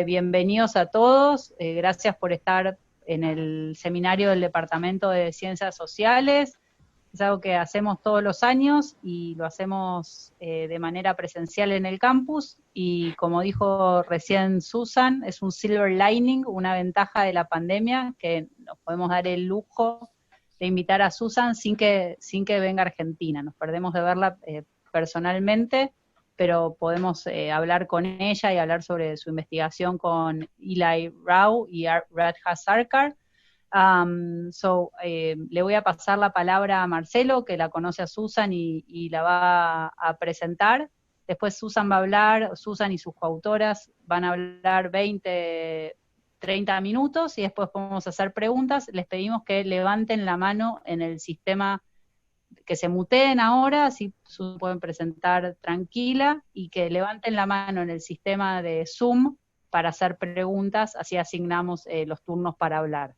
Bienvenidos a todos, gracias por estar en el seminario del Departamento de Ciencias Sociales. Es algo que hacemos todos los años y lo hacemos de manera presencial en el campus, y como dijo recién Susan, es un silver lining, una ventaja de la pandemia, que nos podemos dar el lujo de invitar a Susan sin que venga a Argentina. Nos perdemos de verla personalmente, pero podemos hablar con ella y hablar sobre su investigación con Eli Rao y Radha Sarkar. Le voy a pasar la palabra a Marcelo, que la conoce a Susan y la va a presentar. Después Susan va a hablar, Susan y sus coautoras van a hablar 20, 30 minutos, y después podemos hacer preguntas. Les pedimos que levanten la mano en el sistema, que se muteen ahora, así Susan pueden presentar tranquila, y que levanten la mano en el sistema de Zoom para hacer preguntas, así asignamos los turnos para hablar.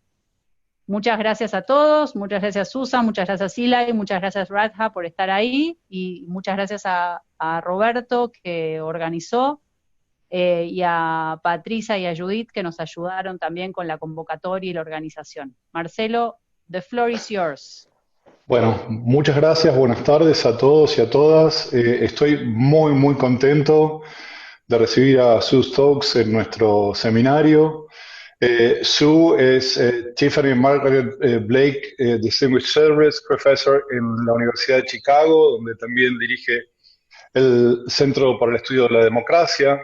Muchas gracias a todos, muchas gracias Susan, muchas gracias Eli, muchas gracias Radha por estar ahí, y muchas gracias a Roberto, que organizó, y a Patricia y a Judith, que nos ayudaron también con la convocatoria y la organización. Marcelo, the floor is yours. Bueno, muchas gracias, buenas tardes a todos y a todas. Estoy muy contento de recibir a Sue Stokes en nuestro seminario. Sue es Tiffany Margaret Blake Distinguished Service Professor en la Universidad de Chicago, donde también dirige el Centro para el Estudio de la Democracia.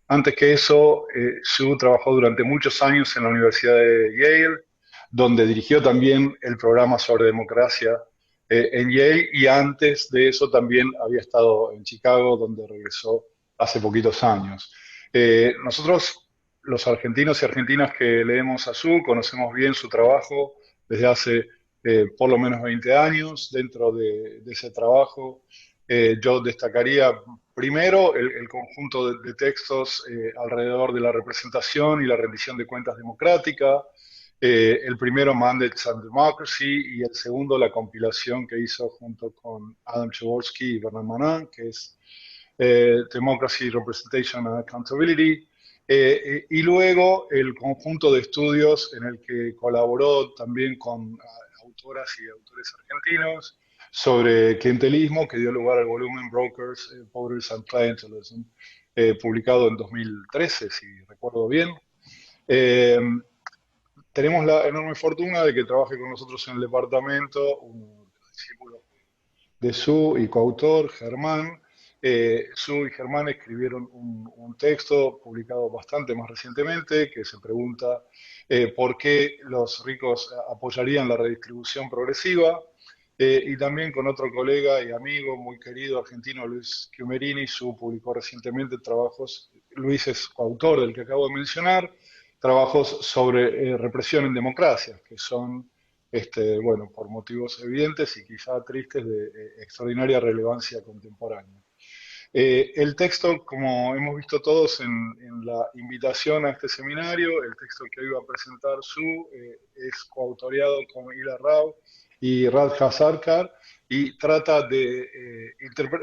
Antes que eso, Sue trabajó durante muchos años en la Universidad de Yale, donde dirigió también el programa sobre democracia en Yale, y antes de eso también había estado en Chicago, donde regresó hace poquitos años. Nosotros, los argentinos y argentinas que leemos a Sue, conocemos bien su trabajo desde hace por lo menos 20 años. Dentro de ese trabajo, yo destacaría primero el conjunto de textos alrededor de la representación y la rendición de cuentas democrática. El primero, Mandates and Democracy, y el segundo, la compilación que hizo junto con Adam Przeworski y Bernard Manin, que es Democracy, Representation and Accountability. Y luego el conjunto de estudios en el que colaboró también con autoras y autores argentinos sobre clientelismo, que dio lugar al volumen Brokers, Voters and Clientelism, publicado en 2013, si recuerdo bien. Tenemos la enorme fortuna de que trabaje con nosotros en el departamento un discípulo de Sue y coautor, Germán. Sue y Germán escribieron un texto publicado bastante más recientemente, que se pregunta por qué los ricos apoyarían la redistribución progresiva, y también con otro colega y amigo muy querido argentino, Luis Chiumerini. Sue publicó recientemente trabajos, Luis es coautor del que acabo de mencionar, trabajos sobre represión en democracias, que son, bueno, por motivos evidentes y quizá tristes, de extraordinaria relevancia contemporánea. El texto, como hemos visto todos en la invitación a este seminario, el texto que iba a presentar Sue es coautoriado con Eli Rao y Radha Sarkar, y trata de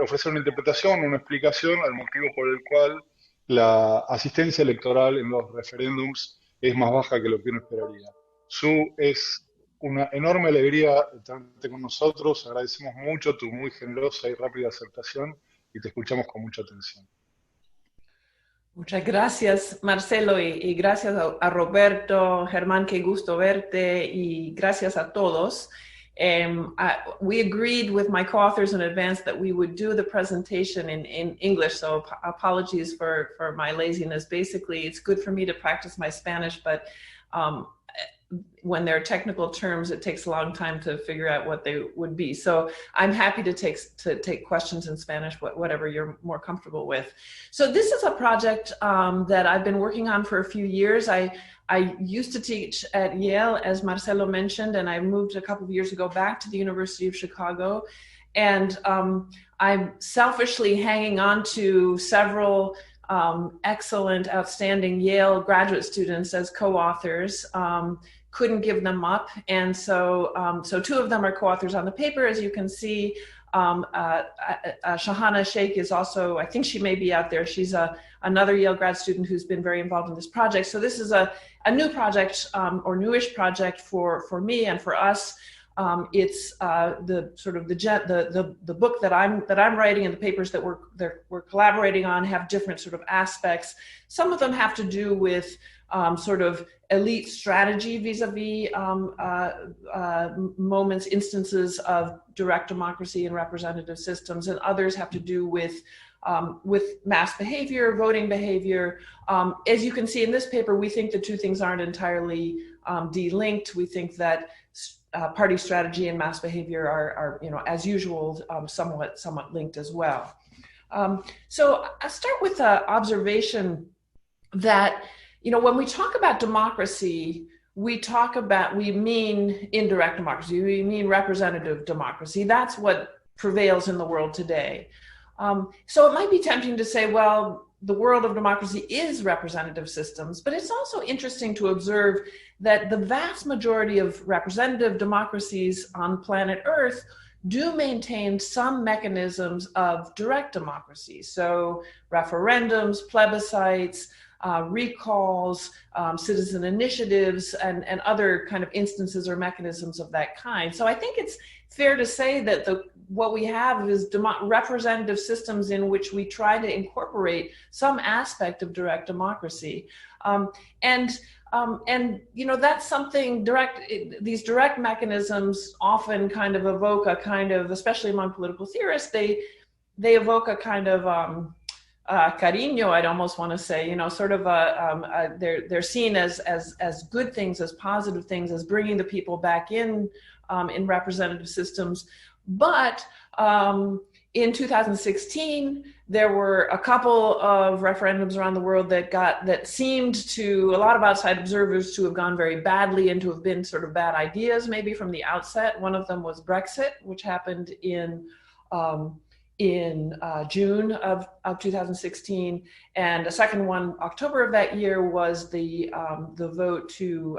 ofrecer una interpretación, una explicación al motivo por el cual la asistencia electoral en los referendums es más baja que lo que uno esperaría. Sue, es una enorme alegría tenerte con nosotros, agradecemos mucho tu muy generosa y rápida aceptación, y te escuchamos con mucha atención. Muchas gracias, Marcelo, y gracias a Roberto, Germán, qué gusto verte, y gracias a todos. We agreed with my co-authors in advance that we would do the presentation in English, so apologies for my laziness. Basically, it's good for me to practice my Spanish, but when there are technical terms, it takes a long time to figure out what they would be. So I'm happy to take questions in Spanish, whatever you're more comfortable with. So this is a project that I've been working on for a few years. I used to teach at Yale, as Marcelo mentioned, and I moved a couple of years ago back to the University of Chicago. And I'm selfishly hanging on to several excellent, outstanding Yale graduate students as co-authors. couldn't give them up. And so, so two of them are co-authors on the paper, as you can see. Shahana Sheikh is also, I think she may be out there. She's another Yale grad student who's been very involved in this project. So this is a new project, or newish project for me and for us. It's the sort of the book that I'm writing, and the papers that we're collaborating on have different sort of aspects. Some of them have to do with sort of elite strategy vis-a-vis instances of direct democracy and representative systems, and others have to do with mass behavior, voting behavior. As you can see in this paper, we think the two things aren't entirely delinked. We think that party strategy and mass behavior are as usual, somewhat linked as well. So I'll start with an observation that, when we talk about democracy, we mean indirect democracy, we mean representative democracy. That's what prevails in the world today. So it might be tempting to say, well, the world of democracy is representative systems, but it's also interesting to observe that the vast majority of representative democracies on planet Earth do maintain some mechanisms of direct democracy. So referendums, plebiscites, recalls, citizen initiatives, and other kind of instances or mechanisms of that kind. So I think it's fair to say that what we have is representative systems in which we try to incorporate some aspect of direct democracy. That's something these direct mechanisms often kind of evoke a kind of, especially among political theorists, they evoke a kind of cariño, I'd almost want to say, sort of they're seen as good things, as positive things, as bringing the people back in representative systems. But in 2016, there were a couple of referendums around the world that seemed to a lot of outside observers to have gone very badly and to have been sort of bad ideas, maybe from the outset. One of them was Brexit, which happened in June of 2016, and a second one, October of that year, was the vote to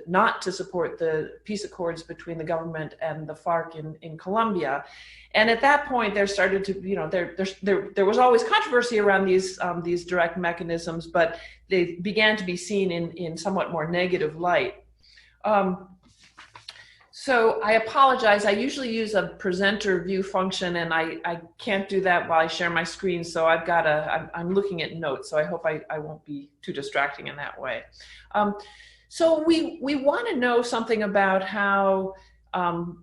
not to support the peace accords between the government and the FARC in Colombia. And at that point, there started to, there was always controversy around these direct mechanisms, but they began to be seen in somewhat more negative light. So I apologize. I usually use a presenter view function, and I can't do that while I share my screen. So I'm looking at notes. So I hope I won't be too distracting in that way. So we want to know something about how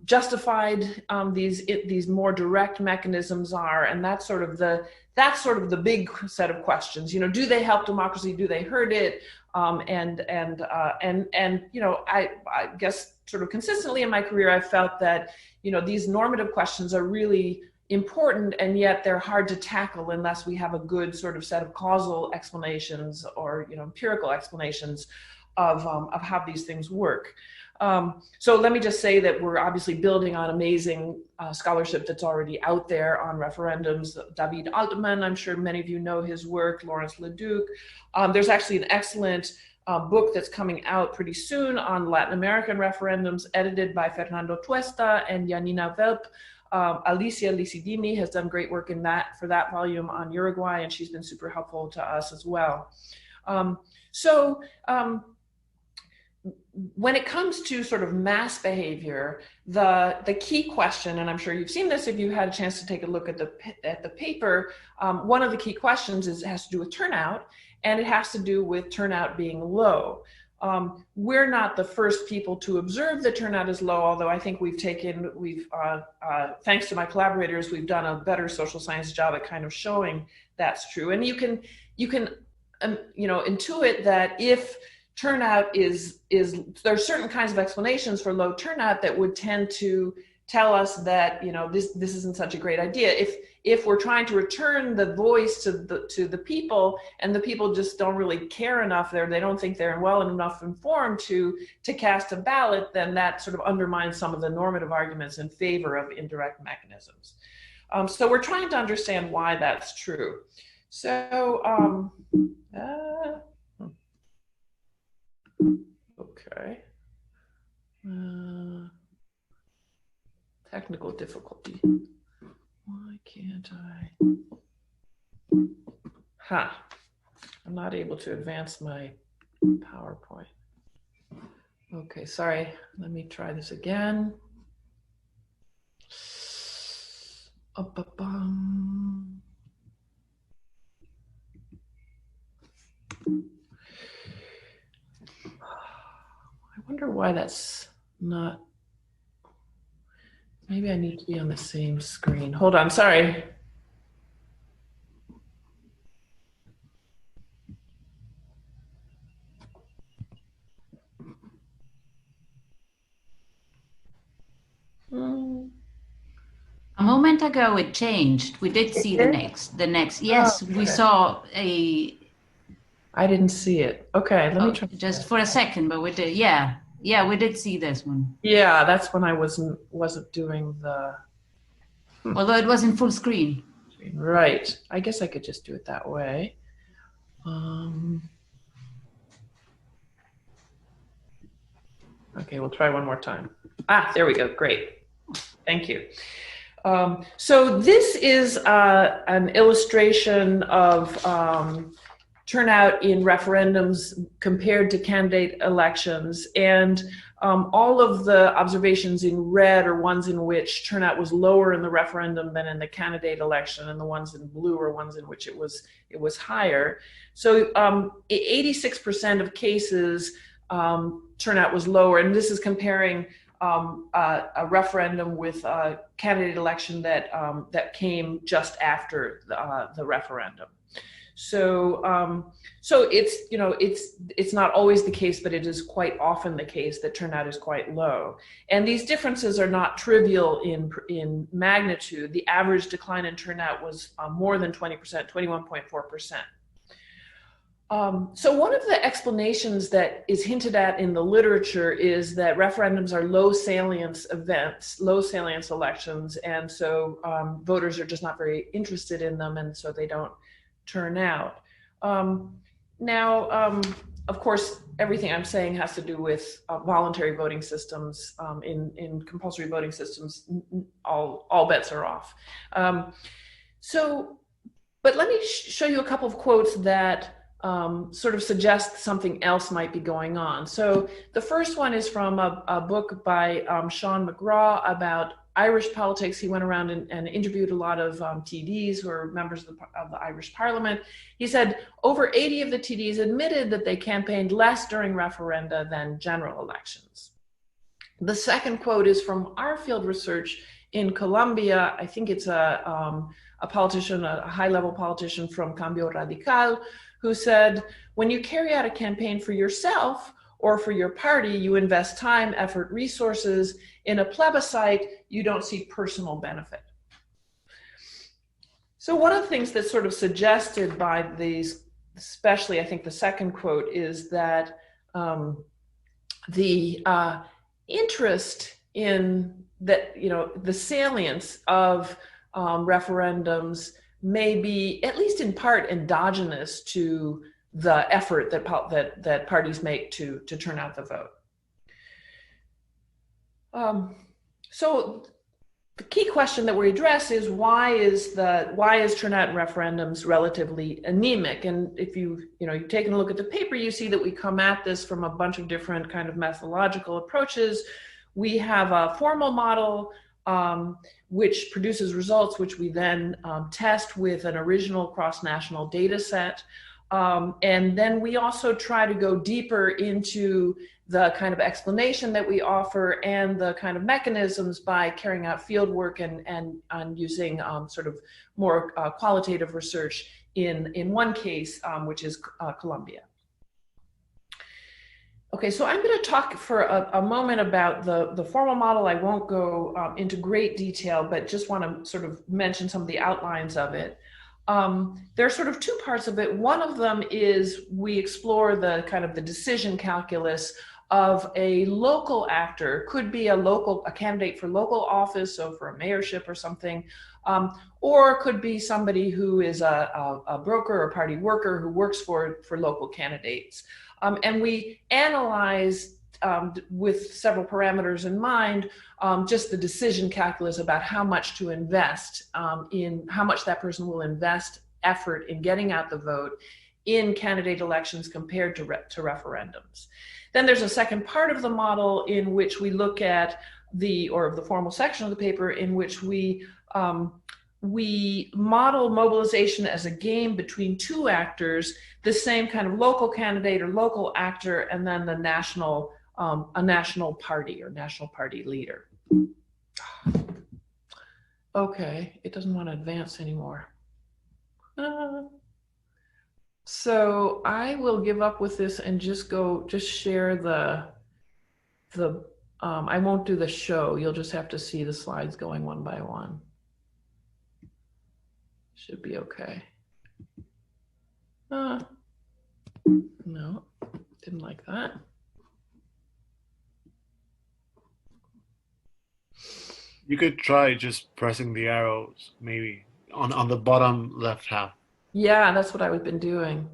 justified these more direct mechanisms are, and that's sort of the big set of questions. Do they help democracy? Do they hurt it? I guess sort of consistently in my career, I've felt that, these normative questions are really important, and yet they're hard to tackle unless we have a good sort of set of causal explanations or, empirical explanations of how these things work. So let me just say that we're obviously building on amazing scholarship that's already out there on referendums. David Altman, I'm sure many of you know his work, Lawrence Leduc. There's actually an excellent book that's coming out pretty soon on Latin American referendums, edited by Fernando Tuesta and Janina Velp. Alicia Licidini has done great work for that volume on Uruguay, and she's been super helpful to us as well. When it comes to sort of mass behavior, the key question, and I'm sure you've seen this if you had a chance to take a look at the paper, one of the key questions has to do with turnout, and it has to do with turnout being low. We're not the first people to observe that turnout is low, although I think thanks to my collaborators, we've done a better social science job at kind of showing that's true. And you can intuit that if turnout there's certain kinds of explanations for low turnout that would tend to tell us that this isn't such a great idea. If we're trying to return the voice to the people, and the people just don't really care enough they don't think they're well enough informed to cast a ballot, then that sort of undermines some of the normative arguments in favor of indirect mechanisms. So we're trying to understand why that's true. So okay. Technical difficulty. Why can't I? I'm not able to advance my PowerPoint. Okay, sorry. Let me try this again. Up-a-bum. I wonder why that's not. Maybe I need to be on the same screen. Hold on, sorry. A moment ago it changed. We did see the next. Yes, okay. We saw a. I didn't see it. Okay, let me try. Just for a second, but we did. Yeah, we did see this one. Yeah, that's when I wasn't doing the. Although it was in full screen. Right. I guess I could just do it that way. Okay, we'll try one more time. There we go. Great. Thank you. So this is an illustration of turnout in referendums compared to candidate elections. And all of the observations in red are ones in which turnout was lower in the referendum than in the candidate election, and the ones in blue are ones in which it was higher. So 86% of cases turnout was lower, and this is comparing a referendum with a candidate election that came just after the referendum. So it's not always the case, but it is quite often the case that turnout is quite low. And these differences are not trivial in magnitude. The average decline in turnout was more than 20%, 21.4%. So one of the explanations that is hinted at in the literature is that referendums are low salience events, low salience elections, and so voters are just not very interested in them, and so they don't turn out. Of course, everything I'm saying has to do with voluntary voting systems. In compulsory voting systems, all bets are off. But let me show you a couple of quotes that sort of suggest something else might be going on. So the first one is from a book by Sean McGraw about Irish politics. He went around and interviewed a lot of TDs who are members of the Irish Parliament. He said over 80 of the TDs admitted that they campaigned less during referenda than general elections. The second quote is from our field research in Colombia. I think it's a politician, a high-level politician from Cambio Radical, who said, when you carry out a campaign for yourself or for your party, you invest time, effort, resources. In a plebiscite, you don't see personal benefit. So one of the things that's sort of suggested by these, especially I think the second quote, is that the interest in that, the salience of referendums may be, at least in part, endogenous to the effort that parties make to turn out the vote. So the key question that we address is why is turnout in referendums relatively anemic? And if you've taken a look at the paper, you see that we come at this from a bunch of different kind of methodological approaches. We have a formal model which produces results which we then test with an original cross-national data set. And then we also try to go deeper into the kind of explanation that we offer and the kind of mechanisms by carrying out field work and using sort of more qualitative research in one case, which is Colombia. Okay, so I'm going to talk for a moment about the formal model. I won't go into great detail, but just want to sort of mention some of the outlines of it. There are sort of two parts of it. One of them is we explore the kind of the decision calculus of a local actor, could be a candidate for local office, so for a mayorship or something, or could be somebody who is a broker or party worker who works for local candidates. And we analyze with several parameters in mind, just the decision calculus about how much to invest in how much that person will invest effort in getting out the vote in candidate elections compared to referendums. Then there's a second part of the model in which we look at the formal section of the paper in which we model mobilization as a game between two actors, the same kind of local candidate or local actor, and then the national, a national party or national party leader. Okay, it doesn't want to advance anymore. So I will give up with this and just share the I won't do the show. You'll just have to see the slides going one by one. Should be okay. No, didn't like that. You could try just pressing the arrows, maybe on the bottom left half. Yeah, that's what I've been doing.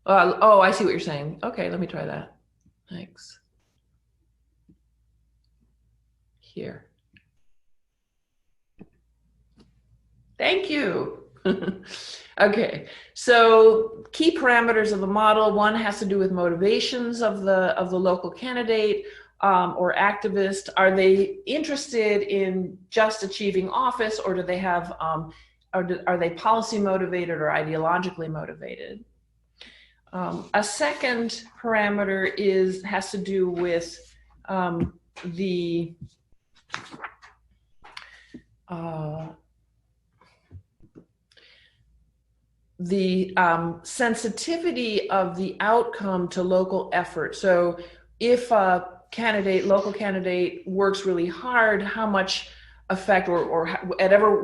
Oh, I see what you're saying. Okay, let me try that. Thanks. Here. Thank you. Okay, so key parameters of the model. One has to do with motivations of the local candidate or activist. Are they interested in just achieving office, or do they have are they policy motivated or ideologically motivated? A second parameter has to do with the sensitivity of the outcome to local effort. So if a local candidate works really hard, how much effect or at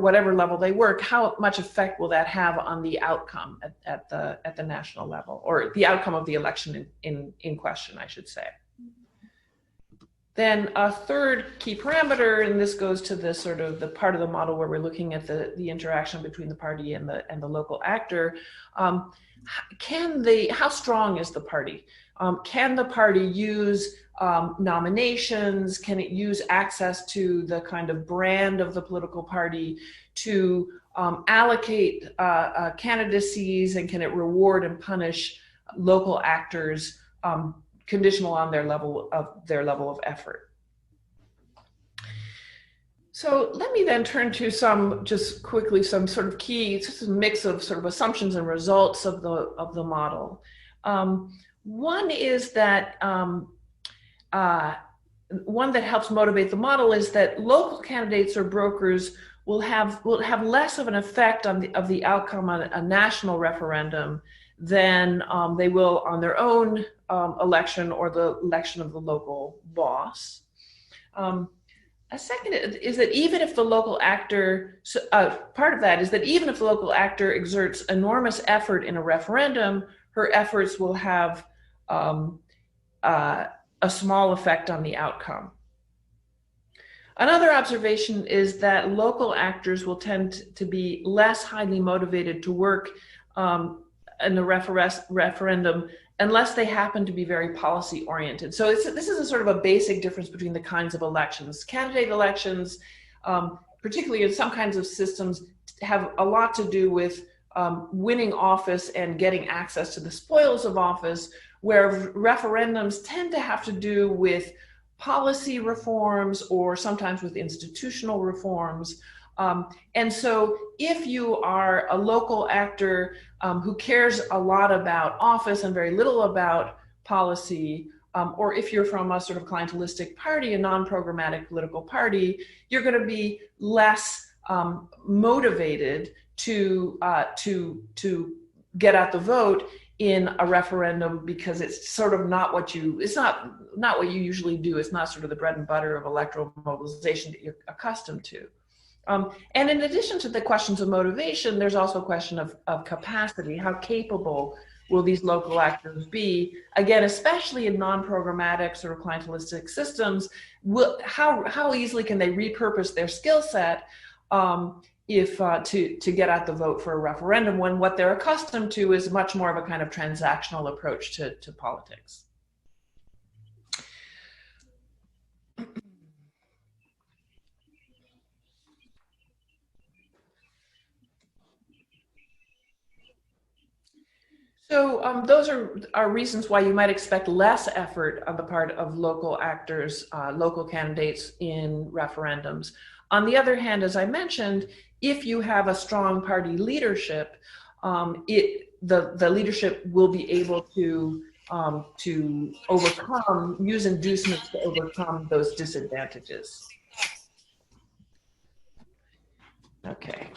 whatever level they work, how much effect will that have on the outcome at the national level, or the outcome of the election in question, I should say. Then a third key parameter, and this goes to the sort of the part of the model where we're looking at the interaction between the party and the local actor. How strong is the party? Can the party use nominations? Can it use access to the kind of brand of the political party to allocate candidacies, and can it reward and punish local actors conditional on their level of effort? So let me then turn to some sort of key, just a mix of sort of assumptions and results of the model. One is that one that helps motivate the model is that local candidates or brokers will have less of an effect on the outcome on a national referendum than they will on their own election or the election of the local boss. A second is that even if the local actor, part of that is that even if the local actor exerts enormous effort in a referendum, her efforts will have a small effect on the outcome. Another observation is that local actors will tend to be less highly motivated to work in the referendum unless they happen to be very policy oriented. So this is a sort of a basic difference between the kinds of elections. Candidate elections, particularly in some kinds of systems, have a lot to do with winning office and getting access to the spoils of office, where referendums tend to have to do with policy reforms or sometimes with institutional reforms. And so if you are a local actor who cares a lot about office and very little about policy, or if you're from a sort of clientelistic party, a non-programmatic political party, you're going to be less motivated to get out the vote in a referendum, because it's sort of not what you usually do. It's not sort of the bread and butter of electoral mobilization that you're accustomed to. And in addition to the questions of motivation, there's also a question of capacity. How capable will these local actors be? Again, especially in non-programmatic sort of clientelistic systems, how easily can they repurpose their skill set to get out the vote for a referendum, when what they're accustomed to is much more of a kind of transactional approach to politics. So those are reasons why you might expect less effort on the part of local actors, local candidates in referendums. On the other hand, as I mentioned, if you have a strong party leadership, the leadership will be able to use inducements to overcome those disadvantages. Okay.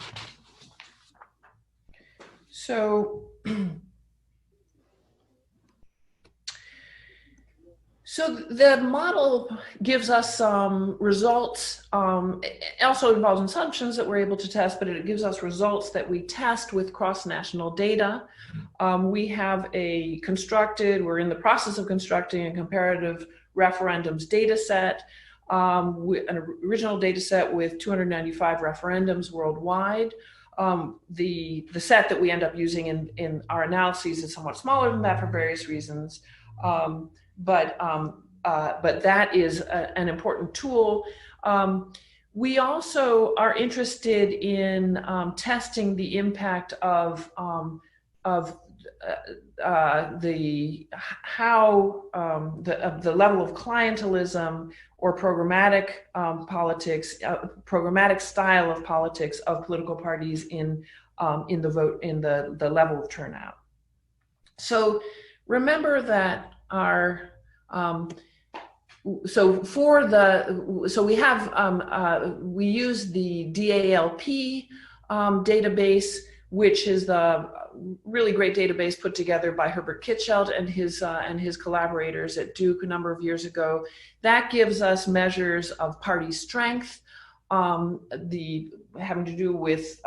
So, so the model gives us some results. It also involves assumptions that we're able to test, but it gives us results that we test with cross-national data. We have we're in the process of constructing a comparative referendums data set, an original data set with 295 referendums worldwide. The set that we end up using in our analyses is somewhat smaller than that for various reasons. But that is an important tool. We also are interested in testing the impact of the level of clientelism or programmatic politics, programmatic style of politics of political parties in the level of turnout. So remember that we use the DALP database, which is the really great database put together by Herbert Kitschelt and his collaborators at Duke a number of years ago. That gives us measures of party strength, having to do with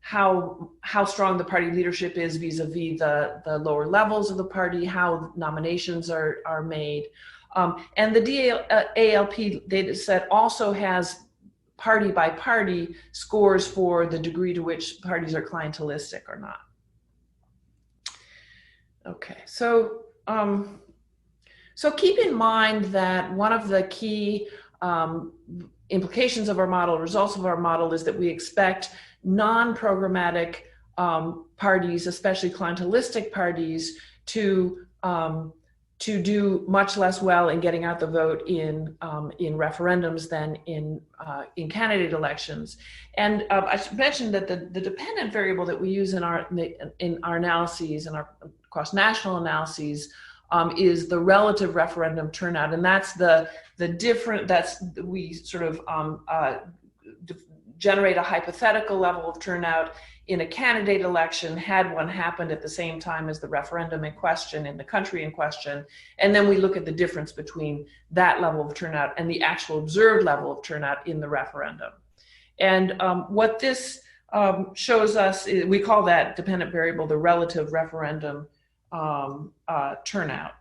how strong the party leadership is vis-a-vis the lower levels of the party, how nominations are made. And the DALP data set also has party by party scores for the degree to which parties are clientelistic or not. Okay, so keep in mind that one of the key implications of our model, results of our model, is that we expect non-programmatic parties, especially clientelistic parties, to do much less well in getting out the vote in referendums than in candidate elections. And I should mention that the dependent variable that we use in our analyses, in our cross-national analyses, is the relative referendum turnout, and that's we sort of generate a hypothetical level of turnout in a candidate election had one happened at the same time as the referendum in question in the country in question, and then we look at the difference between that level of turnout and the actual observed level of turnout in the referendum. And what this shows us, we call that dependent variable the relative referendum turnout.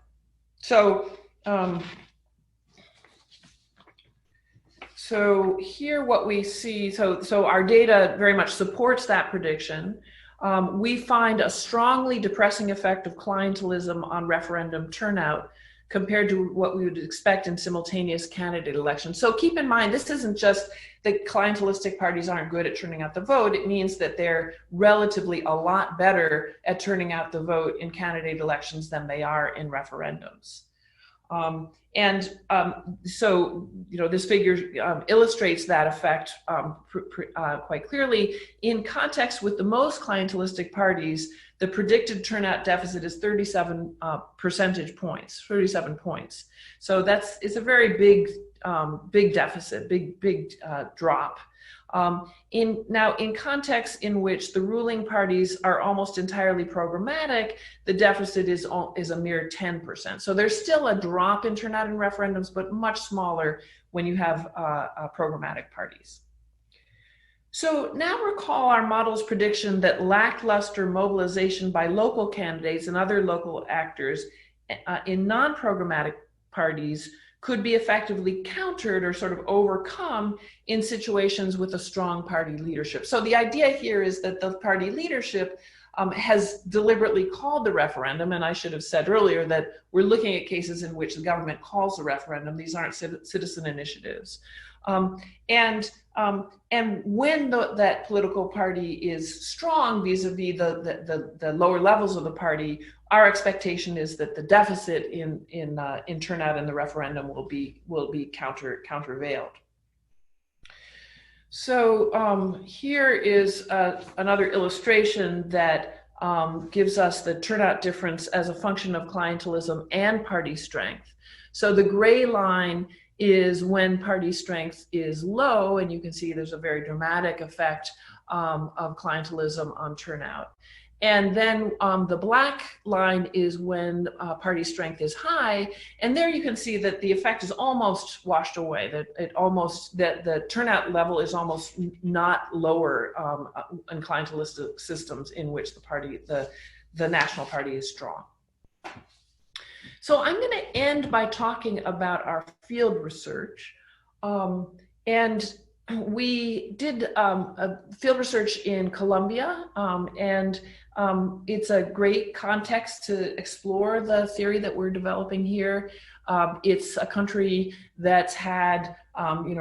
So here what we see, so our data very much supports that prediction. We find a strongly depressing effect of clientelism on referendum turnout compared to what we would expect in simultaneous candidate elections. So keep in mind, this isn't just that clientelistic parties aren't good at turning out the vote. It means that they're relatively a lot better at turning out the vote in candidate elections than they are in referendums. So, this figure illustrates that effect quite clearly. In context with the most clientelistic parties, the predicted turnout deficit is 37 percentage points, 37 points. So it's a very big deficit, big drop. In contexts in which the ruling parties are almost entirely programmatic, the deficit is a mere 10%. So there's still a drop in turnout in referendums, but much smaller when you have programmatic parties. So now recall our model's prediction that lackluster mobilization by local candidates and other local actors in non-programmatic parties could be effectively countered or sort of overcome in situations with a strong party leadership. So the idea here is that the party leadership has deliberately called the referendum, and I should have said earlier that we're looking at cases in which the government calls the referendum. These aren't citizen initiatives. And when that political party is strong vis-a-vis the lower levels of the party, our expectation is that the deficit in turnout in the referendum will be countervailed. So here is another illustration that gives us the turnout difference as a function of clientelism and party strength. So the gray line is when party strength is low, and you can see there's a very dramatic effect of clientelism on turnout. And then the black line is when party strength is high, and there you can see that the effect is almost washed away. That the turnout level is almost not lower in clientelistic systems in which the national party is strong. So I'm going to end by talking about our field research, and we did a field research in Colombia, and it's a great context to explore the theory that we're developing here. It's a country that's had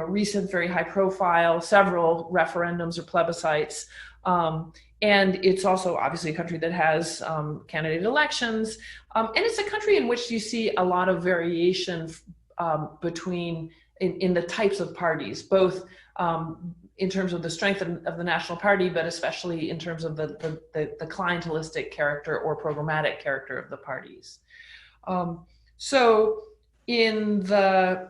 recent, very high profile, several referendums or plebiscites. And it's also obviously a country that has candidate elections. And it's a country in which you see a lot of variation in the types of parties, both in terms of the strength of the national party, but especially in terms of the clientelistic character or programmatic character of the parties. So in the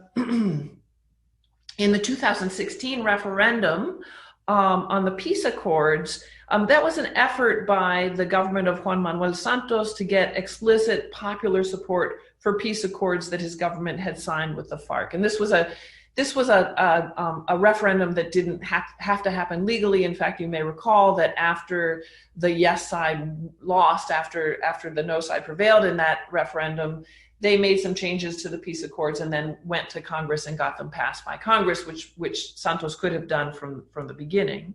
2016 referendum on the peace accords, that was an effort by the government of Juan Manuel Santos to get explicit popular support for peace accords that his government had signed with the FARC. And this was a referendum that didn't have to happen legally. In fact, you may recall that after the yes side lost, after the no side prevailed in that referendum, they made some changes to the peace accords and then went to Congress and got them passed by Congress, which Santos could have done from the beginning.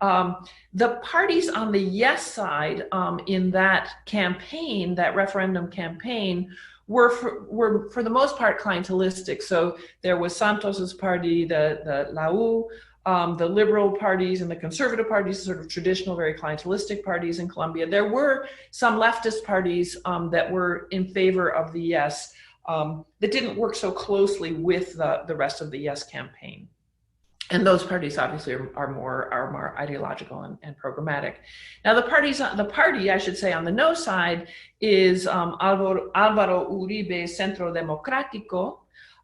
The parties on the yes side in that campaign, that referendum campaign, were for the most part clientelistic. So there was Santos's party, the La U, the liberal parties and the conservative parties, sort of traditional, very clientelistic parties in Colombia. There were some leftist parties that were in favor of the yes, that didn't work so closely with the rest of the yes campaign. And those parties obviously are more ideological and programmatic. Now the party, I should say, on the no side is Álvaro Uribe Centro Democrático.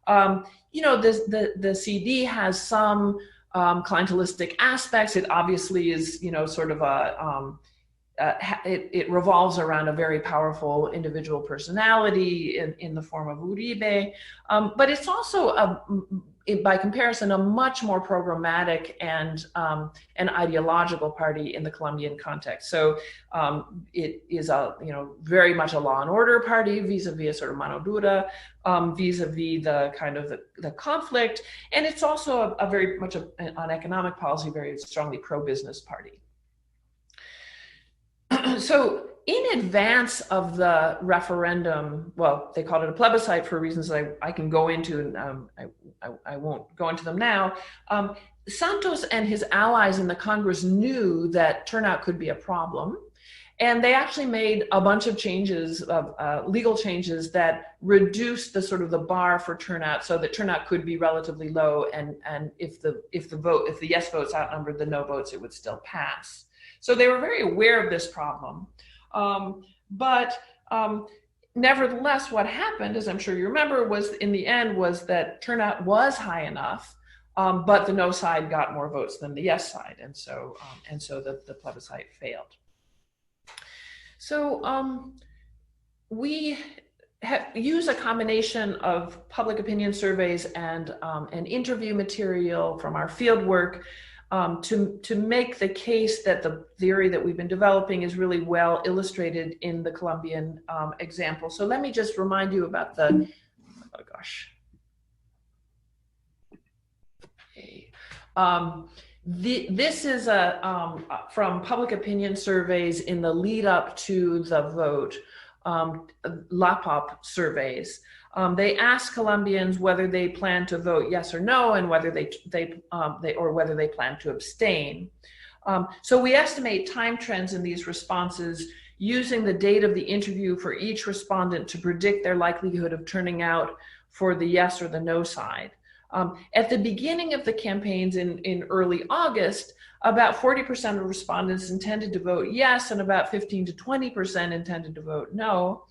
The CD has some clientelistic aspects. It obviously is, sort of it revolves around a very powerful individual personality in the form of Uribe, but it's also by comparison, a much more programmatic and an ideological party in the Colombian context. So it is very much a law and order party vis-a-vis a sort of mano dura, vis-a-vis the kind of the conflict, and it's also a very much on economic policy, very strongly pro-business party. So in advance of the referendum, well, they called it a plebiscite for reasons I can go into, and I won't go into them now. Santos and his allies in the Congress knew that turnout could be a problem, and they actually made a bunch of changes, legal changes that reduced the sort of the bar for turnout, so that turnout could be relatively low, and if the yes votes outnumbered the no votes, it would still pass. So they were very aware of this problem. But nevertheless, what happened, as I'm sure you remember, was in the end was that turnout was high enough, but the no side got more votes than the yes side, and so the plebiscite failed. So we use a combination of public opinion surveys and interview material from our field work to make the case that the theory that we've been developing is really well illustrated in the Colombian example. So let me just remind you about this is from public opinion surveys in the lead up to the vote. LAPOP surveys. They asked Colombians whether they plan to vote yes or no, and whether whether they plan to abstain. So we estimate time trends in these responses using the date of the interview for each respondent to predict their likelihood of turning out for the yes or the no side. At the beginning of the campaigns in early August, about 40% of respondents intended to vote yes, and about 15 to 20% intended to vote no.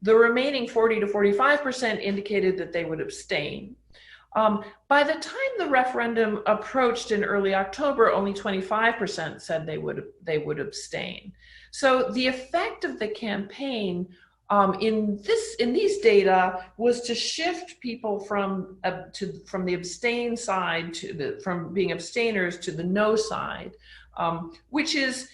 The remaining 40 to 45% indicated that they would abstain. By the time the referendum approached in early October, only 25% said they would abstain. So the effect of the campaign in these data was to shift people from the abstain side from being abstainers to the no side, which is,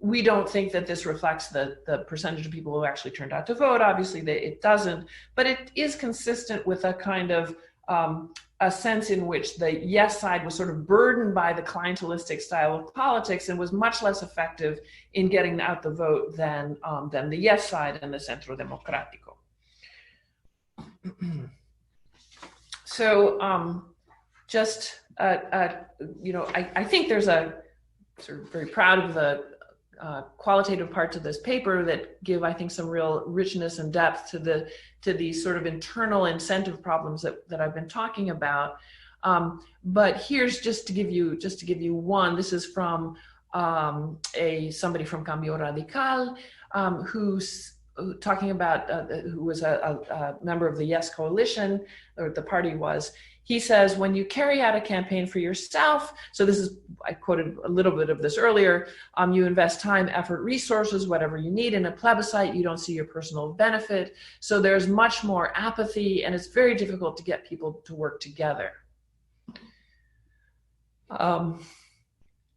we don't think that this reflects the percentage of people who actually turned out to vote. Obviously, it doesn't, but it is consistent with a kind of a sense in which the yes side was sort of burdened by the clientelistic style of politics and was much less effective in getting out the vote than the yes side and the Centro Democrático. So I think there's a sort of very proud of the qualitative parts of this paper that give, I think, some real richness and depth to these sort of internal incentive problems that I've been talking about. But here's just to give you one. This is from somebody from Cambio Radical, who's talking about who was a member of the Yes Coalition, or the party was. He says, when you carry out a campaign for yourself, so this is, I quoted a little bit of this earlier, you invest time, effort, resources, whatever you need. In a plebiscite, you don't see your personal benefit. So there's much more apathy, and it's very difficult to get people to work together.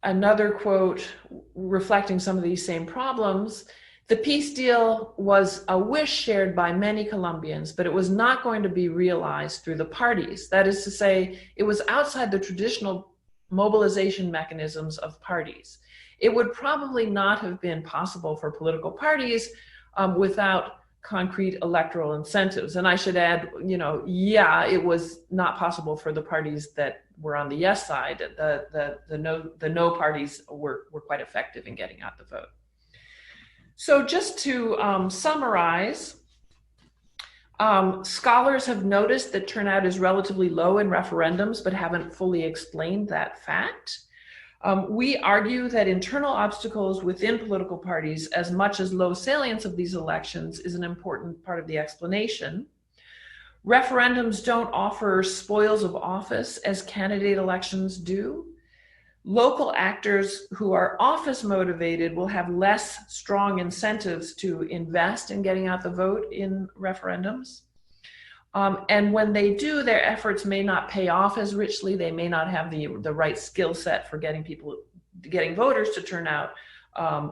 Another quote reflecting some of these same problems: the peace deal was a wish shared by many Colombians, but it was not going to be realized through the parties. That is to say, it was outside the traditional mobilization mechanisms of parties. It would probably not have been possible for political parties without concrete electoral incentives. And I should add, it was not possible for the parties that were on the yes side. The no parties were quite effective in getting out the vote. So just to summarize, scholars have noticed that turnout is relatively low in referendums, but haven't fully explained that fact. We argue that internal obstacles within political parties, as much as low salience of these elections, is an important part of the explanation. Referendums don't offer spoils of office as candidate elections do. Local actors who are office motivated will have less strong incentives to invest in getting out the vote in referendums. And when they do, their efforts may not pay off as richly. They may not have the right skill set for getting voters to turn out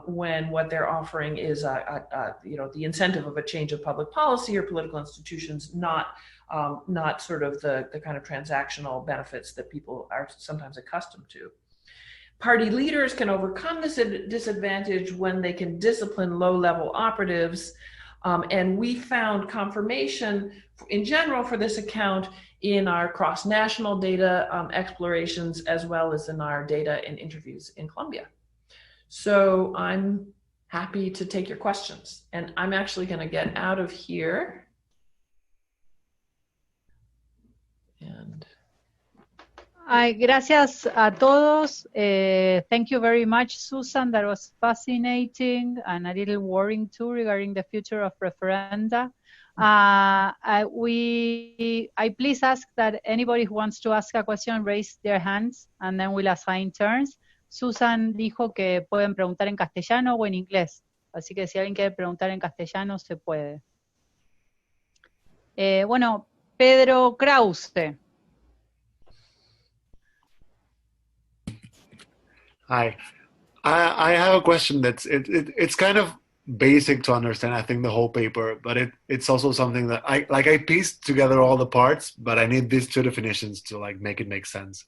when what they're offering is the incentive of a change of public policy or political institutions, not sort of the kind of transactional benefits that people are sometimes accustomed to. Party leaders can overcome this disadvantage when they can discipline low-level operatives, and we found confirmation in general for this account in our cross-national data explorations, as well as in our data and interviews in Colombia. So I'm happy to take your questions, and I'm actually going to get out of here. And gracias a todos. Thank you very much, Susan. That was fascinating and a little worrying too regarding the future of referenda. I please ask that anybody who wants to ask a question raise their hands, and then we'll assign turns. Susan dijo que pueden preguntar en castellano o en inglés, así que si alguien quiere preguntar en castellano se puede. Bueno, Pedro Krause. Hi, I have a question that's it's kind of basic to understand. I think the whole paper, but it's also something that I pieced together all the parts, but I need these two definitions to make it make sense.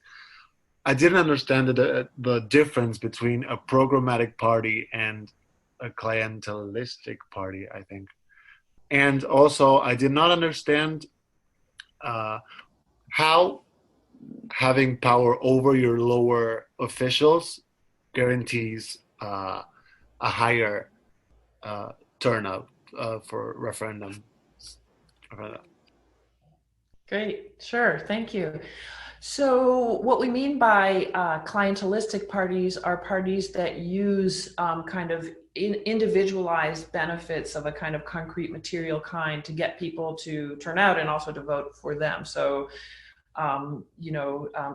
I didn't understand the difference between a programmatic party and a clientelistic party, I think. And also, I did not understand how having power over your lower officials guarantees a higher turnout for referendum. Great, sure, thank you. So what we mean by clientelistic parties are parties that use kind of individualized benefits of a kind of concrete material kind to get people to turn out and also to vote for them. So,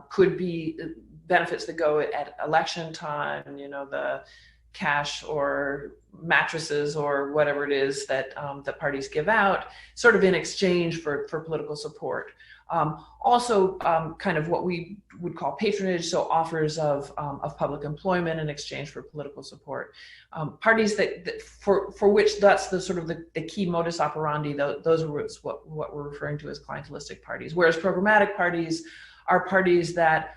could be benefits that go at election time, the cash or mattresses or whatever it is that that parties give out, sort of in exchange for political support. Also, kind of what we would call patronage, so offers of public employment in exchange for political support. Parties that for which that's the sort of the key modus operandi. Those are what we're referring to as clientelistic parties. Whereas programmatic parties are parties that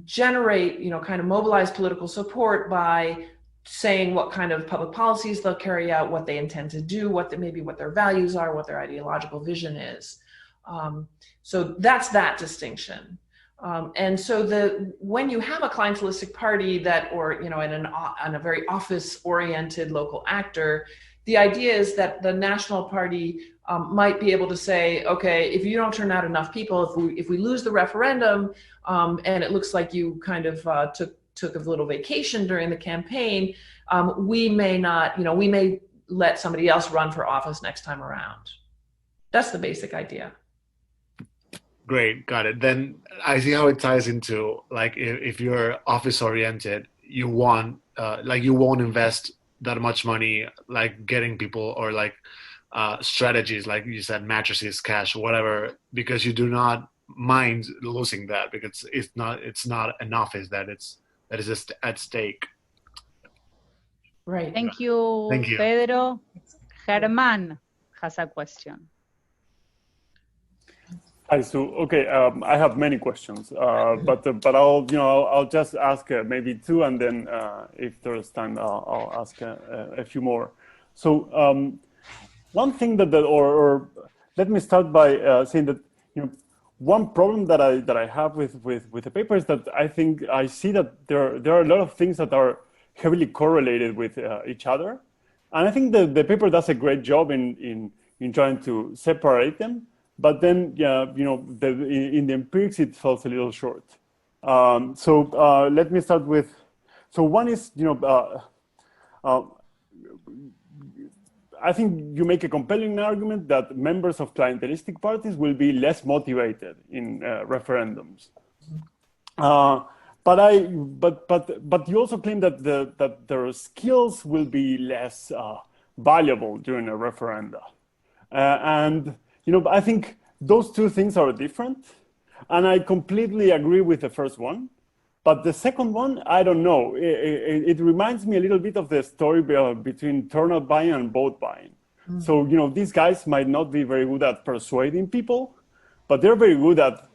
generate, kind of mobilize political support by saying what kind of public policies they'll carry out, what they intend to do, maybe what their values are, what their ideological vision is. So that's that distinction. And so when you have a clientelistic party in a very office-oriented local actor, the idea is that the national party might be able to say, okay, if you don't turn out enough people, if we lose the referendum, and it looks like you kind of took a little vacation during the campaign, we may let somebody else run for office next time around. That's the basic idea. Great, got it. Then I see how it ties into, like, if you're office oriented, you won't invest that much money, like getting people, or like strategies, like you said, mattresses, cash, whatever, because you do not mind losing that, because it's not an office that is at stake. Right. Thank you, Pedro. Germán has a question. Hi, Sue. Okay, I have many questions, but I'll just ask maybe two, and then if there's time, I'll ask a few more. So one thing or let me start by saying that one problem that I have with the paper is that I see that there are a lot of things that are heavily correlated with each other, and I think the paper does a great job in trying to separate them. But then, in the empirics, it falls a little short. So let me start with. So one is, I think you make a compelling argument that members of clientelistic parties will be less motivated in referendums. But you also claim that their skills will be less valuable during a referenda, and. I think those two things are different, and I completely agree with the first one. But the second one, I don't know. It reminds me a little bit of the story between turnout buying and vote buying. Mm. So, these guys might not be very good at persuading people, but they're very good at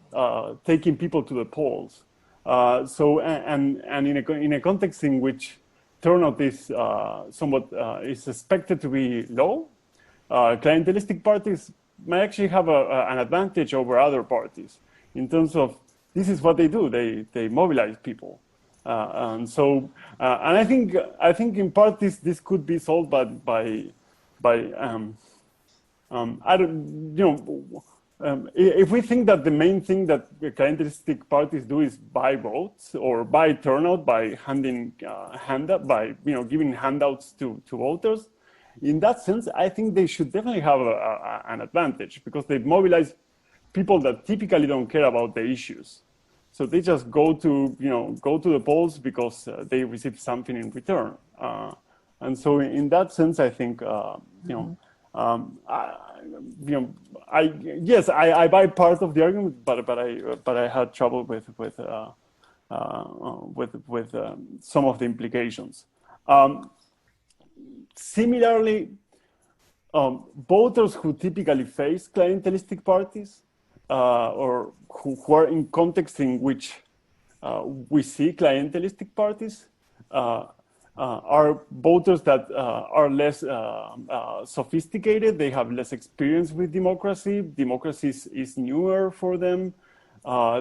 taking people to the polls. And in a context in which turnout is somewhat is expected to be low, clientelistic parties may actually have an advantage over other parties in terms of this is what they do. They mobilize people, and I think in part this could be solved by I don't if we think that the main thing that clientelistic parties do is buy votes or buy turnout by giving handouts to voters. In that sense, I think they should definitely have an advantage because they mobilize people that typically don't care about the issues. So they just go to the polls because they receive something in return. And so in that sense, I think I buy part of the argument, but I had trouble with some of the implications. Similarly, voters who typically face clientelistic parties or who are in contexts in which we see clientelistic parties, are voters that are less sophisticated. They have less experience with democracy. Democracy is newer for them.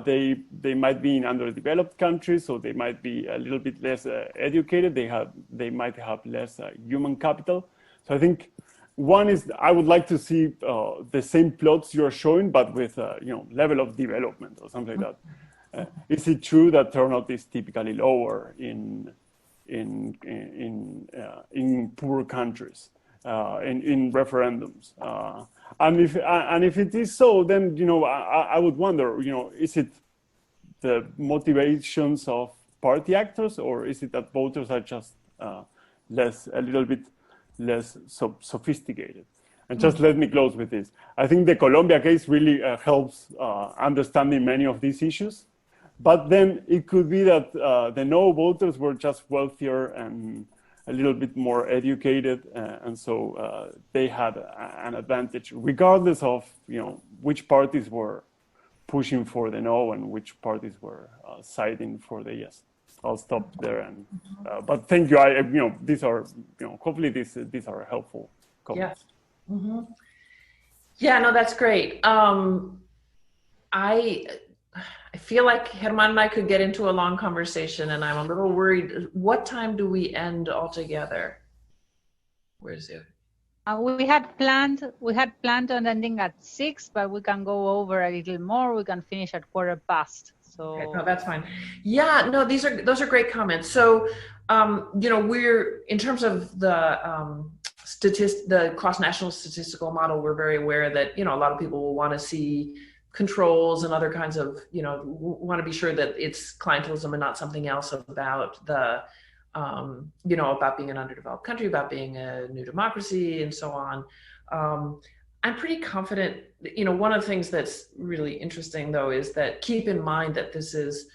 They might be in underdeveloped countries, so they might be a little bit less educated. They might have less human capital. So I think one is I would like to see the same plots you're showing, but with level of development or something like that. Is it true that turnout is typically lower in poor countries, in referendums? And if it is so, then I would wonder, is it the motivations of party actors, or is it that voters are just a little bit less sophisticated? And just let me close with this. I think the Colombia case really helps understanding many of these issues. But then it could be that the no voters were just wealthier and a little bit more educated, and so they had an advantage, regardless of which parties were pushing for the no and which parties were siding for the yes. I'll stop there, and but thank you. These are hopefully these are helpful comments. Yeah. Mm-hmm. Yeah. No, that's great. I feel like Germán and I could get into a long conversation, and I'm a little worried. What time do we end altogether? Where's it? We had planned on ending at 6, but we can go over a little more. We can finish at 15:15. So okay, no, that's fine. Yeah, no, those are great comments. So we're in terms of the the cross-national statistical model, we're very aware that a lot of people will want to see controls and other kinds of, want to be sure that it's clientelism and not something else about the, about being an underdeveloped country, about being a new democracy and so on. I'm pretty confident, one of the things that's really interesting though, is that keep in mind that this is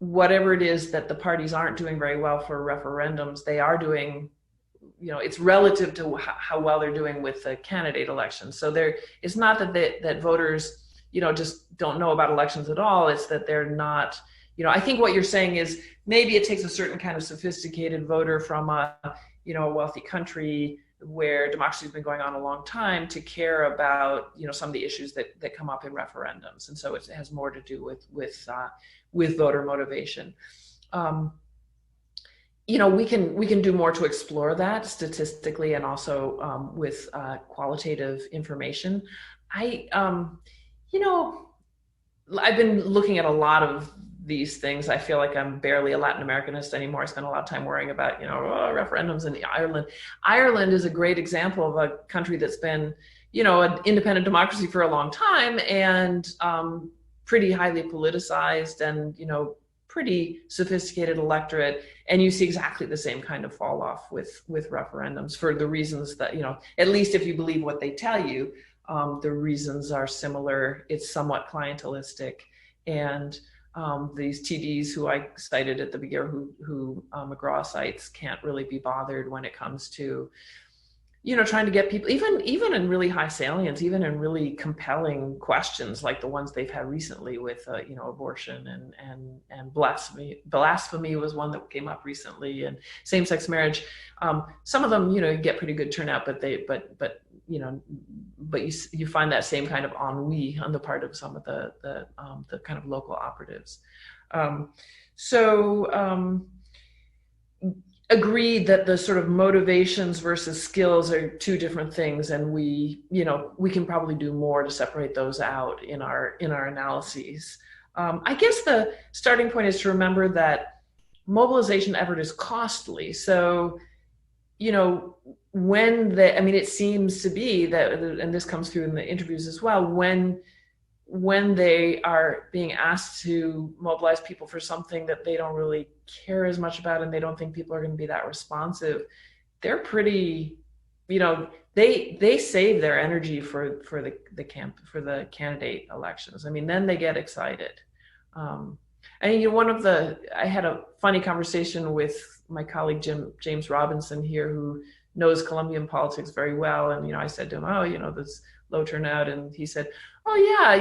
whatever it is that the parties aren't doing very well for referendums, they are doing, it's relative to how well they're doing with the candidate elections. So it's not that voters, just don't know about elections at all. It's that they're not, I think what you're saying is maybe it takes a certain kind of sophisticated voter from a wealthy country where democracy has been going on a long time to care about, some of the issues that come up in referendums. And so it has more to do with voter motivation. We can do more to explore that statistically and also with qualitative information. I've been looking at a lot of these things. I feel like I'm barely a Latin Americanist anymore. I spend a lot of time worrying about, referendums in Ireland. Ireland is a great example of a country that's been, an independent democracy for a long time and pretty highly politicized and, pretty sophisticated electorate. And you see exactly the same kind of fall off with referendums for the reasons that, at least if you believe what they tell you, the reasons are similar. It's somewhat clientelistic, and these TDs who I cited at the beginning, who McGraw cites, can't really be bothered when it comes to, trying to get people, even in really high salience, even in really compelling questions like the ones they've had recently with, abortion and blasphemy. Blasphemy was one that came up recently, and same-sex marriage. Some of them, get pretty good turnout, but you find that same kind of ennui on the part of some of the kind of local operatives. Agreed that the sort of motivations versus skills are two different things, and we can probably do more to separate those out in our analyses. I guess the starting point is to remember that mobilization effort is costly. So, it seems to be that, and this comes through in the interviews as well, when they are being asked to mobilize people for something that they don't really care as much about and they don't think people are going to be that responsive, they're pretty, they save their energy for the candidate elections. Then they get excited. I had a funny conversation with my colleague James Robinson here, who knows Colombian politics very well, and I said to him, this low turnout, and he said, oh yeah,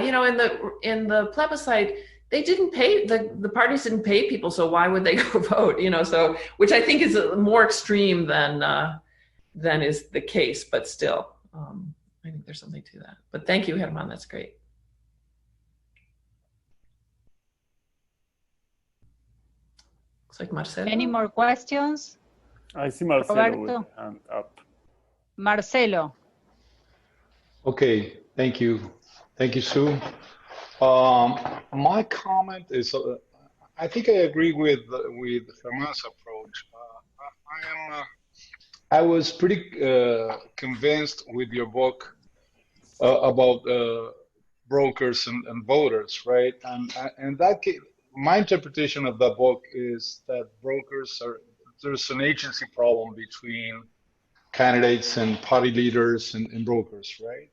in the plebiscite, they didn't pay, the parties didn't pay people, so why would they go vote? You know, so, which I think is more extreme than is the case, but still, I think there's something to that. But thank you, Herman, that's great. Looks like Marcelo. Any more questions? I see Marcelo Roberto? with a hand up. Marcelo. Okay, thank you. Thank you, Sue. My comment is, I think I agree with Herman's approach. I was pretty convinced with your book about brokers and voters, right? And that my interpretation of the book is that brokers there's an agency problem between candidates and party leaders and brokers, right?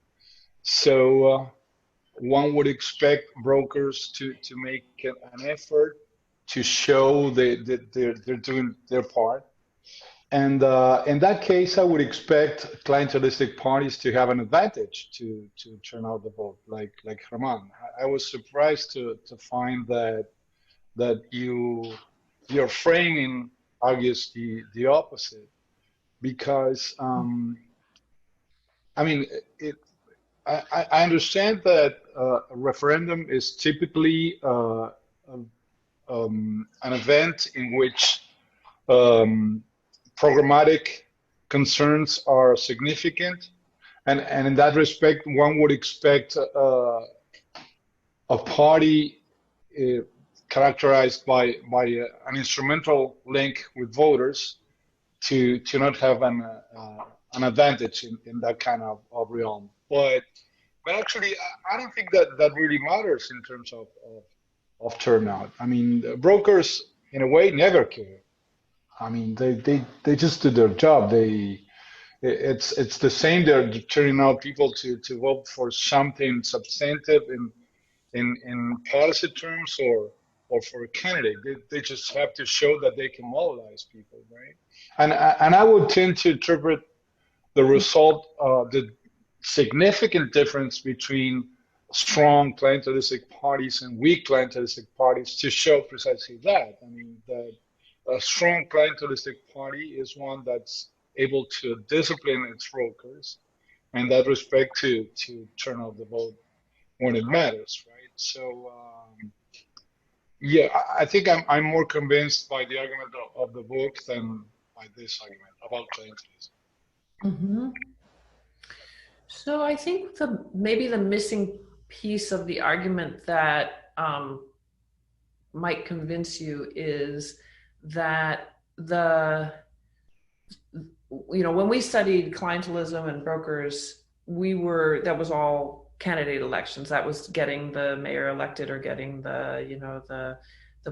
So one would expect brokers to make an effort to show that they're doing their part. And in that case, I would expect clientelistic parties to have an advantage to turn out the vote, like Herman. I was surprised to find that your framing argues the opposite, because I mean I understand that a referendum is typically an event in which programmatic concerns are significant, and in that respect, one would expect a party characterized by an instrumental link with voters to not have an advantage in that kind of realm. But actually, I don't think that really matters in terms of turnout. I mean, brokers in a way never care. I mean, they just do their job. It's the same. They're turning out people to vote for something substantive in policy terms or for a candidate. They just have to show that they can mobilize people, right? And I would tend to interpret the result, the significant difference between strong clientelistic parties and weak clientelistic parties to show precisely that. I mean, that a strong clientelistic party is one that's able to discipline its brokers, and that respect to turn out the vote when it matters, right? So, yeah, I think I'm more convinced by the argument of the book than by this argument about clientelism. Mm-hmm. So I think maybe the missing piece of the argument that might convince you is that when we studied clientelism and brokers, that was all candidate elections. That was getting the mayor elected or getting the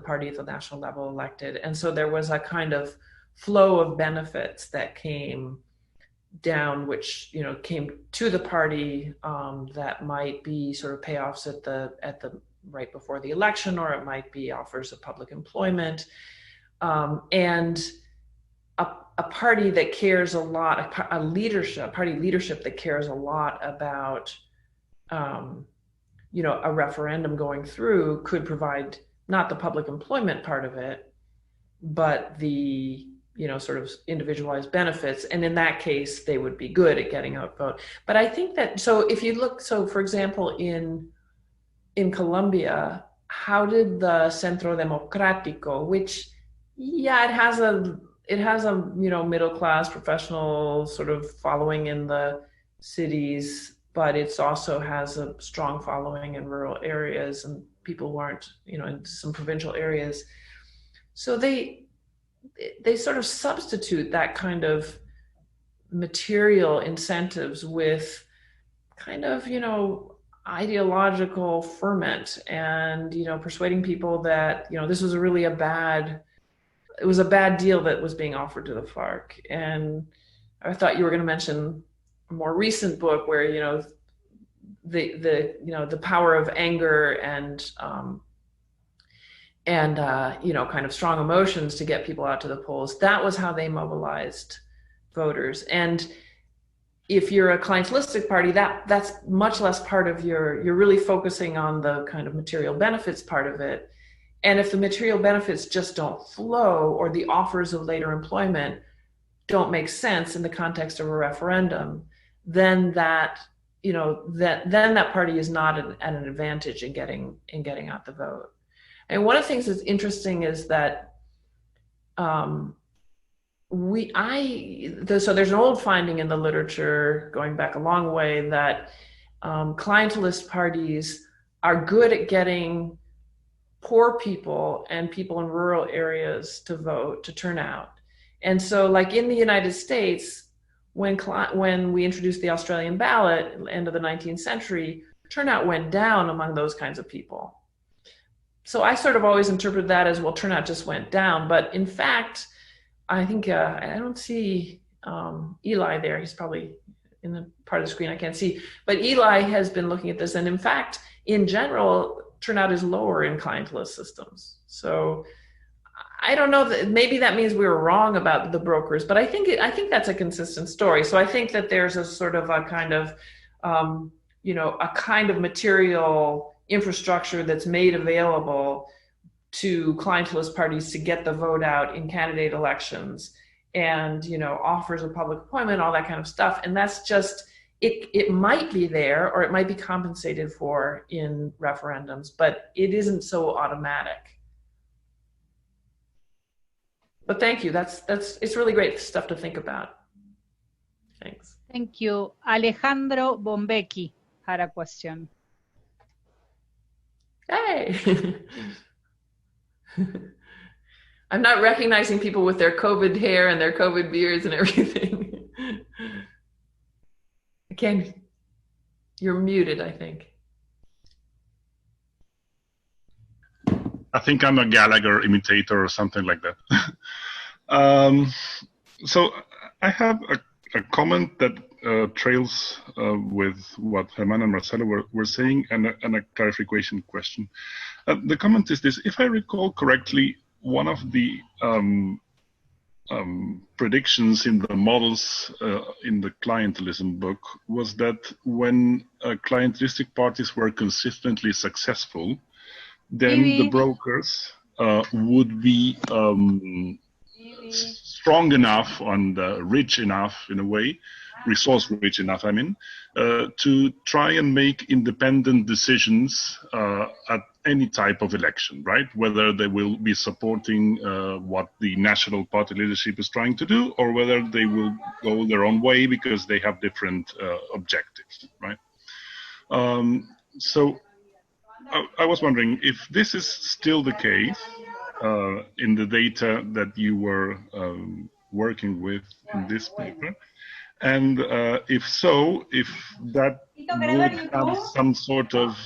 party at the national level elected. And so there was a kind of flow of benefits that came down, which came to the party that might be sort of payoffs at the right before the election, or it might be offers of public employment, and a party that cares a lot, party leadership that cares a lot about a referendum going through could provide not the public employment part of it, but the sort of individualized benefits. And in that case, they would be good at getting out vote. But I think that, so if you look, for example, in Colombia, how did the Centro Democrático, which, yeah, it has a middle class professional sort of following in the cities, but it also has a strong following in rural areas and people who aren't, in some provincial areas. So they sort of substitute that kind of material incentives with kind of, ideological ferment and, persuading people that, this was really a bad deal that was being offered to the FARC. And I thought you were going to mention a more recent book where, the power of anger and kind of strong emotions to get people out to the polls. That was how they mobilized voters. And if you're a clientelistic party, that's much less part of you're really focusing on the kind of material benefits part of it. And if the material benefits just don't flow, or the offers of later employment don't make sense in the context of a referendum, then that party is not at an advantage in getting out the vote. And one of the things that's interesting is that so there's an old finding in the literature going back a long way that clientelist parties are good at getting poor people and people in rural areas to vote, to turn out. And so, like in the United States, when we introduced the Australian ballot at the end of the 19th century, turnout went down among those kinds of people. So I sort of always interpret that as, well, turnout just went down. But in fact, I think, I don't see Eli there. He's probably in the part of the screen I can't see. But Eli has been looking at this. And in fact, in general, turnout is lower in clientelist systems. So I don't know, maybe that means we were wrong about the brokers, but I think that's a consistent story. So I think that there's a sort of a kind of, a kind of material infrastructure that's made available to clientelist parties to get the vote out in candidate elections, and, offers of public appointment, all that kind of stuff. And that's just, it might be there, or it might be compensated for in referendums, but it isn't so automatic. But thank you. It's really great stuff to think about. Thanks. Thank you. Alejandro Bombecki had a question. Hey. I'm not recognizing people with their COVID hair and their COVID beards and everything. Again, you're muted, I think. I think I'm a Gallagher imitator or something like that. So I have a comment that trails with what Germán and Marcelo were saying, and a clarification question. The comment is this: if I recall correctly, one of the predictions in the models in the clientelism book was that when clientelistic parties were consistently successful, then the brokers would be strong enough and rich enough, in a way, resource rich enough, to try and make independent decisions at any type of election, right? Whether they will be supporting what the national party leadership is trying to do, or whether they will go their own way because they have different objectives, right? So I was wondering if this is still the case in the data that you were working with in this paper, and if so, if that would have some sort of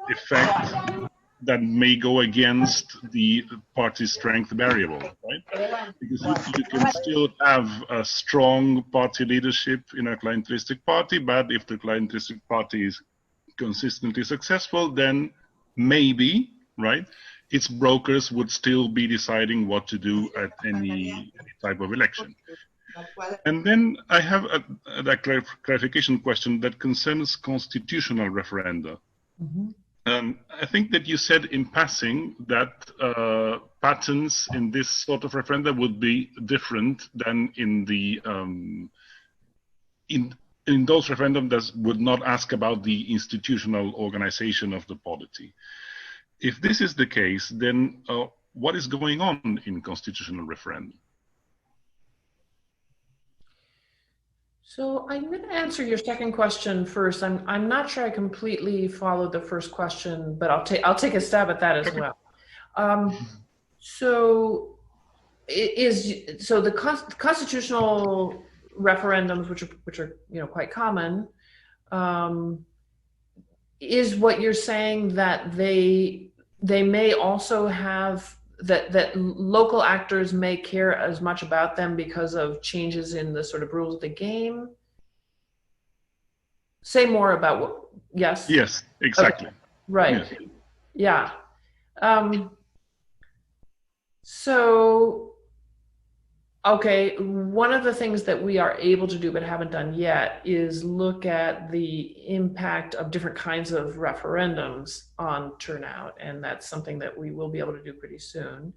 effect that may go against the party strength variable, right? Because you can still have a strong party leadership in a clientelistic party, but if the clientelistic party is consistently successful, then maybe, right, its brokers would still be deciding what to do at any type of election. And then I have a clarification question that concerns constitutional referenda. Mm-hmm. I think that you said in passing that patterns in this sort of referenda would be different than in the in those referendums that would not ask about the institutional organization of the polity. If this is the case, then what is going on in constitutional referendum? So I'm going to answer your second question first. I'm not sure I completely followed the first question, but I'll take a stab at that as well. So the constitutional referendums, which are quite common, is what you're saying that they may also have that local actors may care as much about them because of changes in the sort of rules of the game? Say more about what, yes? Yes, exactly. Okay. Right, yes. Yeah. So Okay, one of the things that we are able to do but haven't done yet is look at the impact of different kinds of referendums on turnout, and that's something that we will be able to do pretty soon.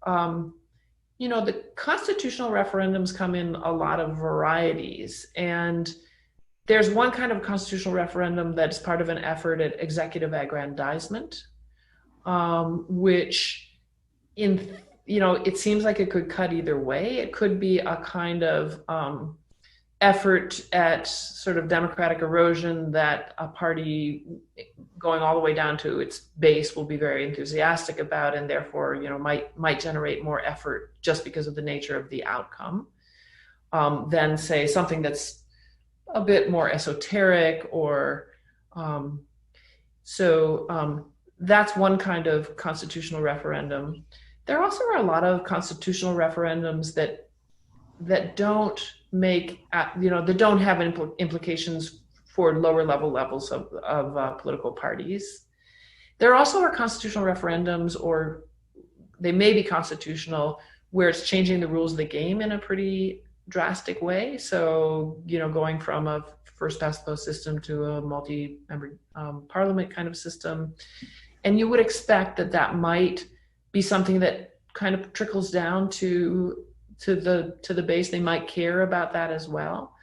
You know, the constitutional referendums come in a lot of varieties, and there's one kind of constitutional referendum that's part of an effort at executive aggrandizement, which you know, it seems like it could cut either way. It could be a kind of effort at sort of democratic erosion that a party going all the way down to its base will be very enthusiastic about, and therefore, you know, might generate more effort just because of the nature of the outcome, than say something that's a bit more esoteric or that's one kind of constitutional referendum. There also are a lot of constitutional referendums that don't make, you know, that don't have implications for lower levels of political parties. There also are constitutional referendums, or they may be constitutional, where it's changing the rules of the game in a pretty drastic way. So, you know, going from a first past the post system to a multi-member parliament kind of system. And you would expect that might be something that kind of trickles down to the base. They might care about that as well.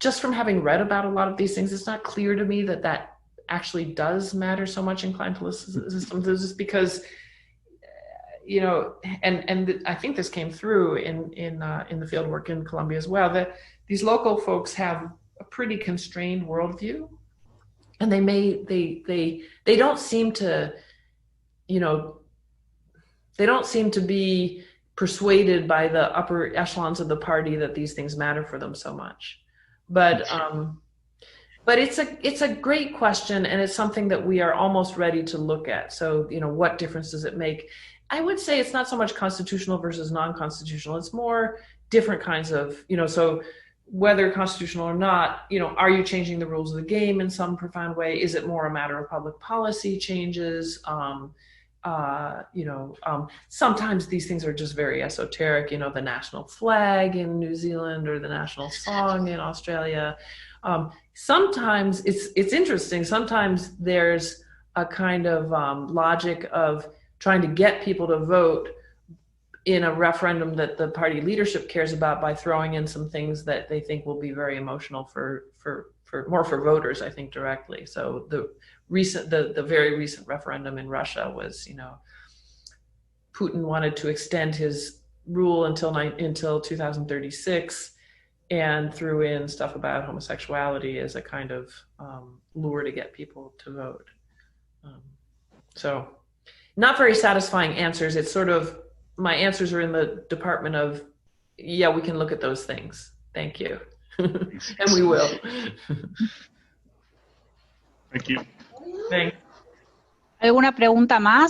Just from having read about a lot of these things, it's not clear to me that actually does matter so much in clientelist systems, just because, you know, and I think this came through in the field work in Colombia as well, that these local folks have a pretty constrained worldview, and they don't seem to, you know, they don't seem to be persuaded by the upper echelons of the party that these things matter for them so much. But it's a great question, and it's something that we are almost ready to look at. So, you know, what difference does it make? I would say it's not so much constitutional versus non-constitutional. It's more different kinds of, you know, so whether constitutional or not, you know, are you changing the rules of the game in some profound way? Is it more a matter of public policy changes? You know, sometimes these things are just very esoteric, you know, the national flag in New Zealand or the national song in Australia. Sometimes it's interesting. Sometimes there's a kind of logic of trying to get people to vote in a referendum that the party leadership cares about by throwing in some things that they think will be very emotional for voters, I think, directly. So the very recent referendum in Russia was, you know, Putin wanted to extend his rule until 2036, and threw in stuff about homosexuality as a kind of lure to get people to vote. So not very satisfying answers. It's sort of, my answers are in the department of, yeah, we can look at those things. Thank you. And we will. Thank you. Thanks. ¿Alguna pregunta más?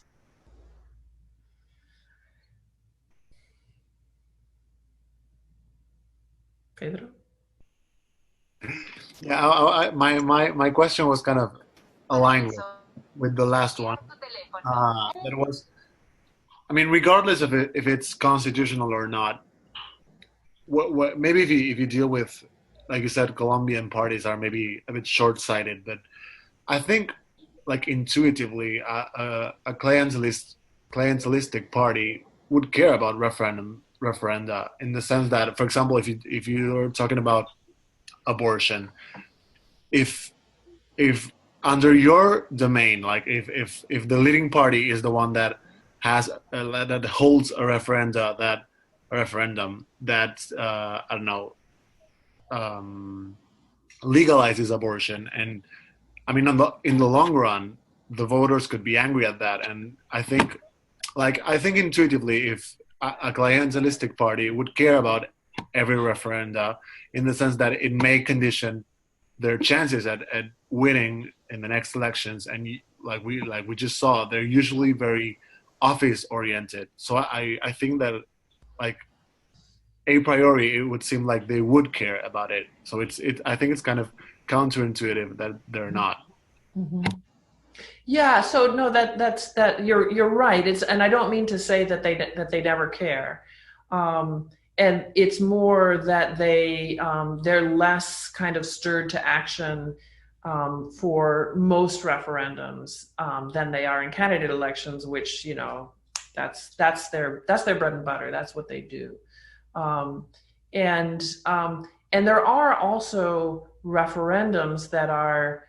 Pedro? Yeah, my question was kind of aligned with the last one. That was, I mean, regardless of if it's constitutional or not, what maybe if you deal with, like you said, Colombian parties are maybe a bit short-sighted, but I think, like, intuitively, a clientelistic party would care about referenda, in the sense that, for example, if you're talking about abortion, if under your domain, like if the leading party is the one that has that holds a referendum that I don't know, legalizes abortion, and I mean, in the long run, the voters could be angry at that. And I think intuitively, if a clientelistic party would care about every referenda, in the sense that it may condition their chances at winning in the next elections. And like we just saw, they're usually very office oriented. So I think that, like, a priori, it would seem like they would care about it. So I think it's kind of counterintuitive that they're not. Mm-hmm. Yeah. So no, that's you're right. And I don't mean to say that they never care. And it's more that they're less kind of stirred to action for most referendums than they are in candidate elections, which, you know, that's their bread and butter. That's what they do. And there are also referendums that are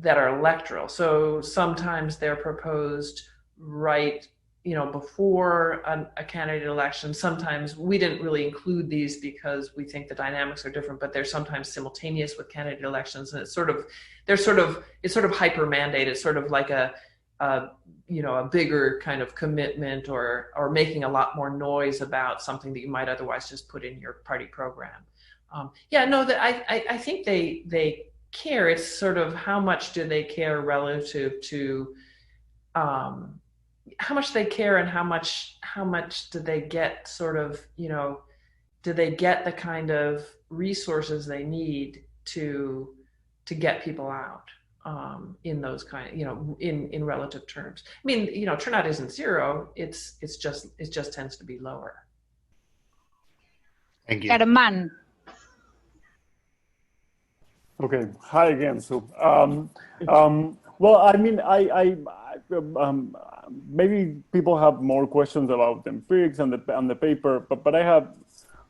electoral. So sometimes they're proposed right, you know, before a candidate election. Sometimes we didn't really include these because we think the dynamics are different, but they're sometimes simultaneous with candidate elections, and it's sort of hyper mandate. It's sort of like a you know, a bigger kind of commitment or making a lot more noise about something that you might otherwise just put in your party program. Yeah, no, that I think they care. It's sort of how much do they care relative to how much they care and how much do they get, sort of, you know, do they get the kind of resources they need to get people out in those kind, you know, in relative terms. I mean, you know, turnout isn't zero. It just tends to be lower. Thank you. Germán. Okay. Hi again. So, well, I mean, maybe people have more questions about the empirics and the paper, but I have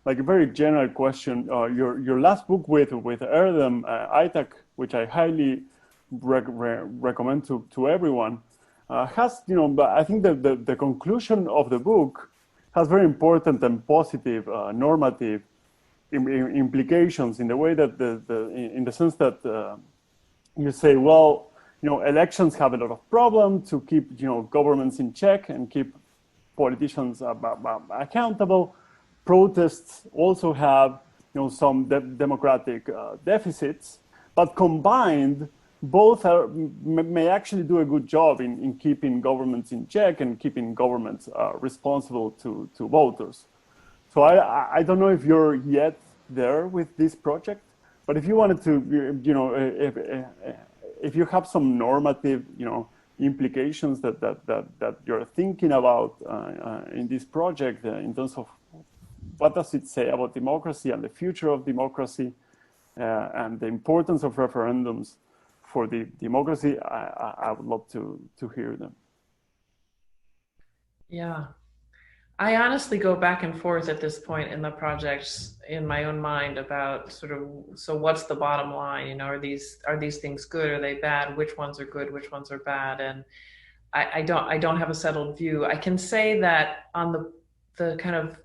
like a very general question. Your last book with Erdem, ITAC, which I highly recommend to everyone, has, you know, I think that the conclusion of the book has very important and positive normative implications in the way that in the sense that you say, well, you know, elections have a lot of problems to keep, you know, governments in check and keep politicians accountable. Protests also have, you know, some democratic deficits, but combined, both may actually do a good job in keeping governments in check and keeping governments responsible to voters. So I don't know if you're yet there with this project, but if you wanted to, you know, if you have some normative, you know, implications that you're thinking about in this project in terms of what does it say about democracy and the future of democracy and the importance of referendums for the democracy, I would love to hear them. Yeah, I honestly go back and forth at this point in the projects in my own mind about sort of, so what's the bottom line? You know, are these things good? Are they bad? Which ones are good? Which ones are bad? And I don't have a settled view. I can say that on the kind of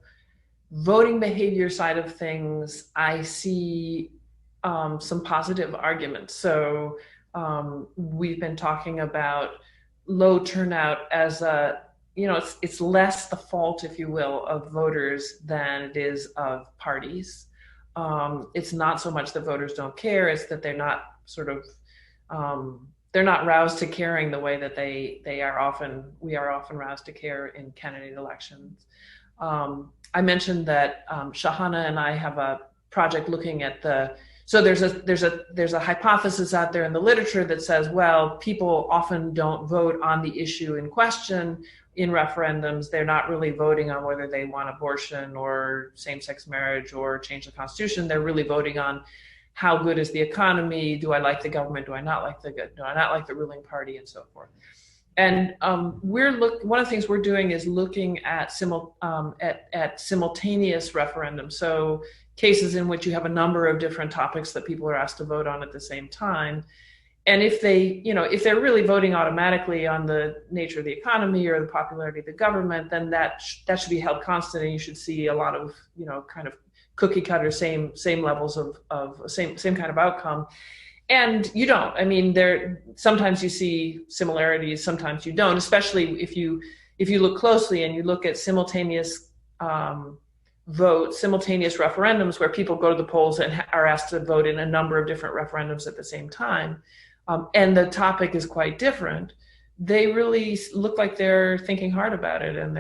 voting behavior side of things, I see some positive arguments. So we've been talking about low turnout as a, you know, it's less the fault, if you will, of voters than it is of parties. It's not so much that voters don't care, it's that they're not sort of, they're not roused to caring the way that we are often roused to care in candidate elections. I mentioned that Shahana and I have a project looking at so there's a hypothesis out there in the literature that says, well, people often don't vote on the issue in question in referendums. They're not really voting on whether they want abortion or same-sex marriage or change the constitution. They're really voting on how good is the economy? Do I like the government? Do I not like the ruling party, and so forth? And one of the things we're doing is looking at simultaneous referendums. So cases in which you have a number of different topics that people are asked to vote on at the same time. And if they're really voting automatically on the nature of the economy or the popularity of the government, then that should be held constant, and you should see a lot of, you know, kind of cookie cutter, same levels of same kind of outcome. And you don't. I mean, sometimes you see similarities, sometimes you don't, especially if you look closely and you look at simultaneous simultaneous referendums where people go to the polls and are asked to vote in a number of different referendums at the same time. And the topic is quite different. They really look like they're thinking hard about it, and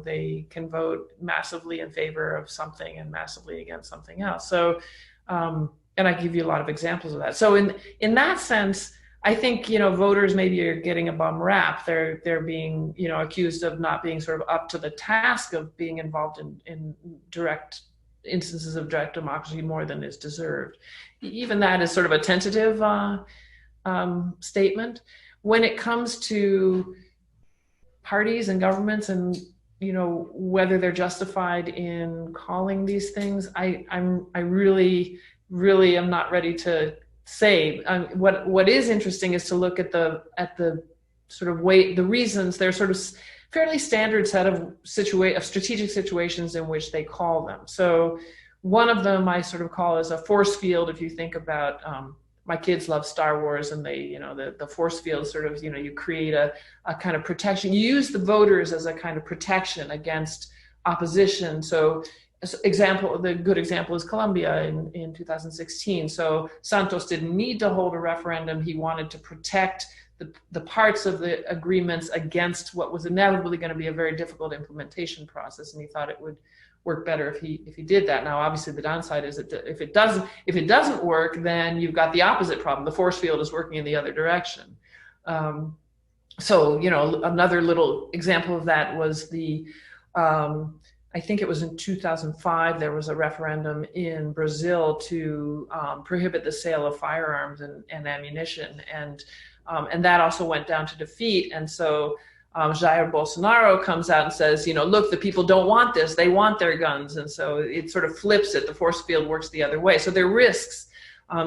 they can vote massively in favor of something and massively against something else. So, and I give you a lot of examples of that. So in that sense, I think, voters maybe are getting a bum rap. They're being, accused of not being sort of up to the task of being involved in direct instances of direct democracy more than is deserved. Even that is sort of a tentative statement. When it comes to parties and governments and, whether they're justified in calling these things, I really am not ready to say. What is interesting is to look at the sort of the reasons. They're sort of fairly standard set of strategic situations in which they call them. So one of them I sort of call as a force field. If you think about, my kids love Star Wars, and they, the force field sort of, you create a kind of protection. You use the voters as a kind of protection against opposition. So the good example is Colombia in 2016. So Santos didn't need to hold a referendum. He wanted to protect the parts of the agreements against what was inevitably going to be a very difficult implementation process, and he thought it would work better if he did that. Now, obviously, the downside is that if it doesn't work, then you've got the opposite problem. The force field is working in the other direction. So another little example of that was I think it was in 2005, there was a referendum in Brazil to prohibit the sale of firearms and ammunition, and that also went down to defeat. And so Jair Bolsonaro comes out and says, look, the people don't want this, they want their guns. And so it sort of flips it, the force field works the other way. So there are risks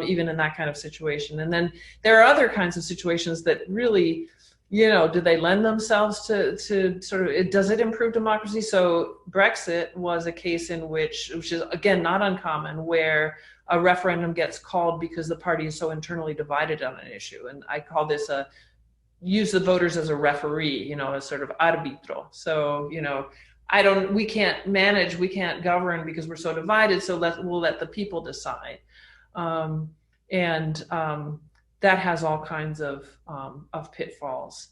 even in that kind of situation. And then there are other kinds of situations that really, do they lend themselves to sort of, does it improve democracy? So Brexit was a case in which is, again, not uncommon, where a referendum gets called because the party is so internally divided on an issue. And I call this use the voters as a referee, a sort of arbitro. So, we can't manage, we can't govern because we're so divided, so we'll let the people decide. That has all kinds of pitfalls.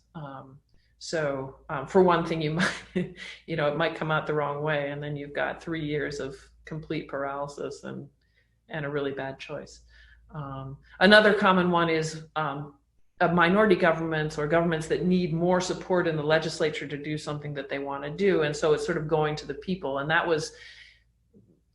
So for one thing, you might, it might come out the wrong way, and then you've got 3 years of complete paralysis and a really bad choice. Another common one is minority governments or governments that need more support in the legislature to do something that they want to do. And so it's sort of going to the people. And that was,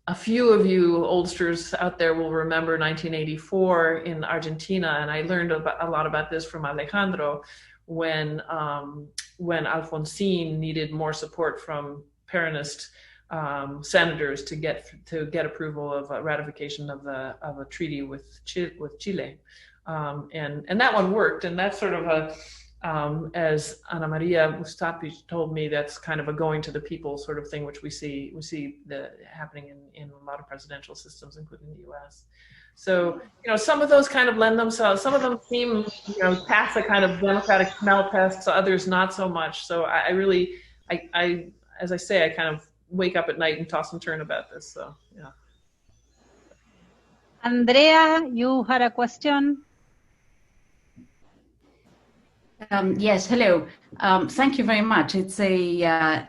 a few of you oldsters out there will remember 1984 in Argentina. And I learned a lot about this from Alejandro when Alfonsín needed more support from Peronist senators to get approval of a ratification of a treaty with Chile. And that one worked, and that's sort of as Ana Maria Mustafi told me, that's kind of a going to the people sort of thing, which we see happening in a lot of presidential systems, including the U.S. So, some of those kind of lend themselves, some of them seem, pass a kind of democratic smell test, so others not so much. So I really, as I say, I kind of wake up at night and toss and turn about this, so, yeah. Andrea, you had a question? Yes, hello. Thank you very much. The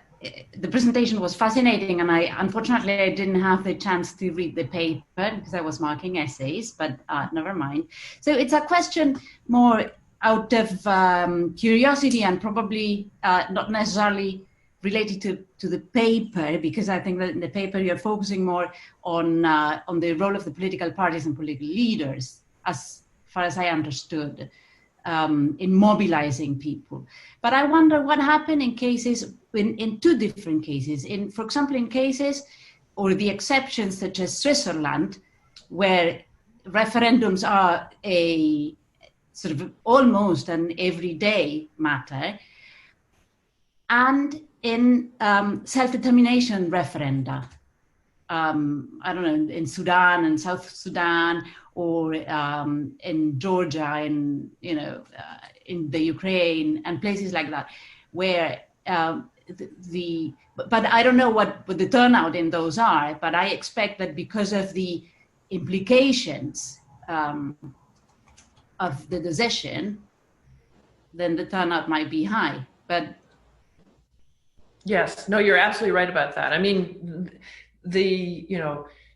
presentation was fascinating, and unfortunately I didn't have the chance to read the paper because I was marking essays, but never mind. So it's a question more out of curiosity and probably not necessarily related to the paper, because I think that in the paper you're focusing more on the role of the political parties and political leaders, as far as I understood. In mobilizing people. But I wonder what happened in cases, in two different cases. For example, in cases or the exceptions such as Switzerland, where referendums are a sort of almost an everyday matter, and in self-determination referenda. I don't know, in Sudan and South Sudan, or in Georgia, in the Ukraine and places like that, where but I don't know what the turnout in those are, but I expect that because of the implications of the decision, then the turnout might be high. But yes, no, you're absolutely right about that. I mean,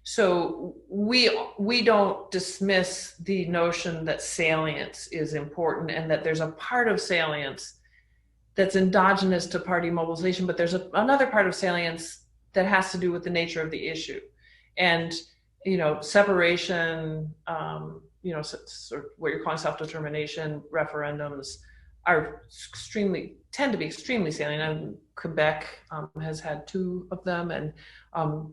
So we don't dismiss the notion that salience is important and that there's a part of salience that's endogenous to party mobilization, but there's another part of salience that has to do with the nature of the issue. And, you know, separation, you know, sort of what you're calling self-determination referendums are tend to be extremely salient. And Quebec has had 2 of them, and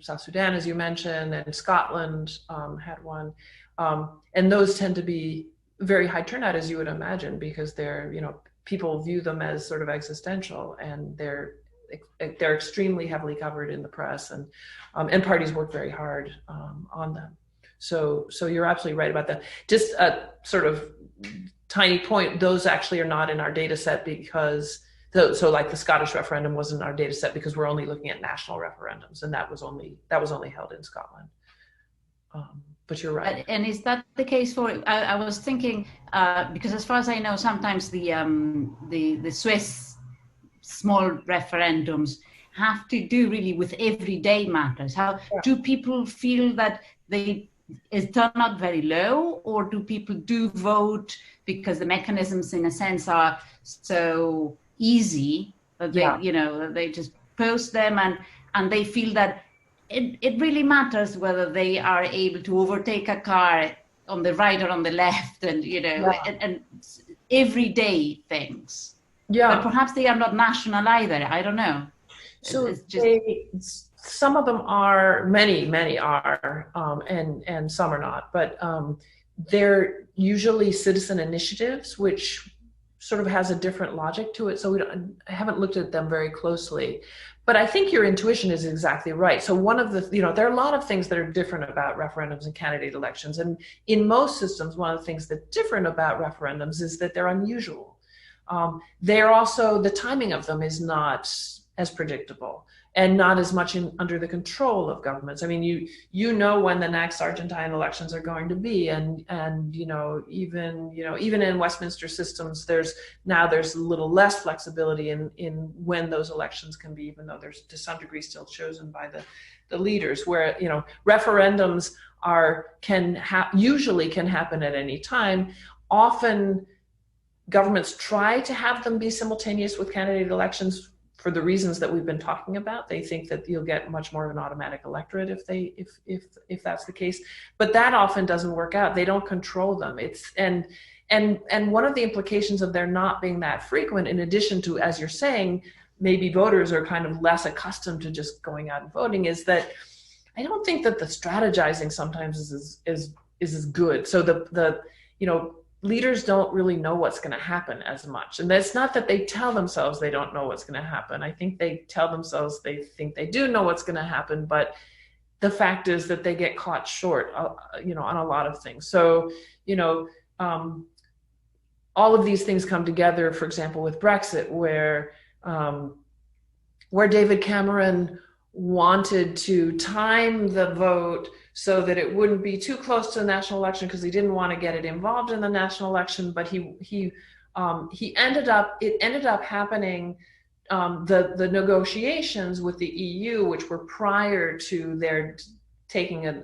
South Sudan, as you mentioned, and Scotland had one. And those tend to be very high turnout, as you would imagine, because they're, you know, people view them as sort of existential, and they're extremely heavily covered in the press, and parties work very hard on them. So you're absolutely right about that. Just a sort of tiny point, those actually are not in our data set because, so like the Scottish referendum wasn't our data set because we're only looking at national referendums, and that was only held in Scotland. But you're right. And is that the case for, I was thinking, because as far as I know, sometimes the Swiss small referendums have to do really with everyday matters. How do people feel that is turnout very low, or do people do vote because the mechanisms in a sense are so easy that they, you know, they just post them and they feel that it really matters whether they are able to overtake a car on the right or on the left, and, you know, and everyday things. Yeah. But perhaps they are not national either. I don't know. So it's just... some of them are, many are, and some are not, but they're usually citizen initiatives, which sort of has a different logic to it. So I haven't looked at them very closely, but I think your intuition is exactly right. So one of the, you know, there are a lot of things that are different about referendums and candidate elections. And in most systems, one of the things that's different about referendums is that they're unusual. They're also, the timing of them is not as predictable, and not as much under the control of governments. I mean, you know when the next Argentine elections are going to be, and you know, even in Westminster systems, there's a little less flexibility in when those elections can be, even though there's to some degree still chosen by the leaders. Where, you know, referendums usually can happen at any time. Often governments try to have them be simultaneous with candidate elections for the reasons that we've been talking about. They think that you'll get much more of an automatic electorate if that's the case. But that often doesn't work out. They don't control them. And one of the implications of there not being that frequent, in addition to, as you're saying, maybe voters are kind of less accustomed to just going out and voting, is that I don't think that the strategizing sometimes is as good. So the you know, leaders don't really know what's going to happen as much. And that's not that they tell themselves they don't know what's going to happen. I think they tell themselves they think they do know what's going to happen, but the fact is that they get caught short, you know, on a lot of things. So, you know, all of these things come together, for example, with Brexit, where David Cameron wanted to time the vote so that it wouldn't be too close to the national election, because he didn't want to get it involved in the national election. But it ended up happening, the negotiations with the EU, which were prior to their taking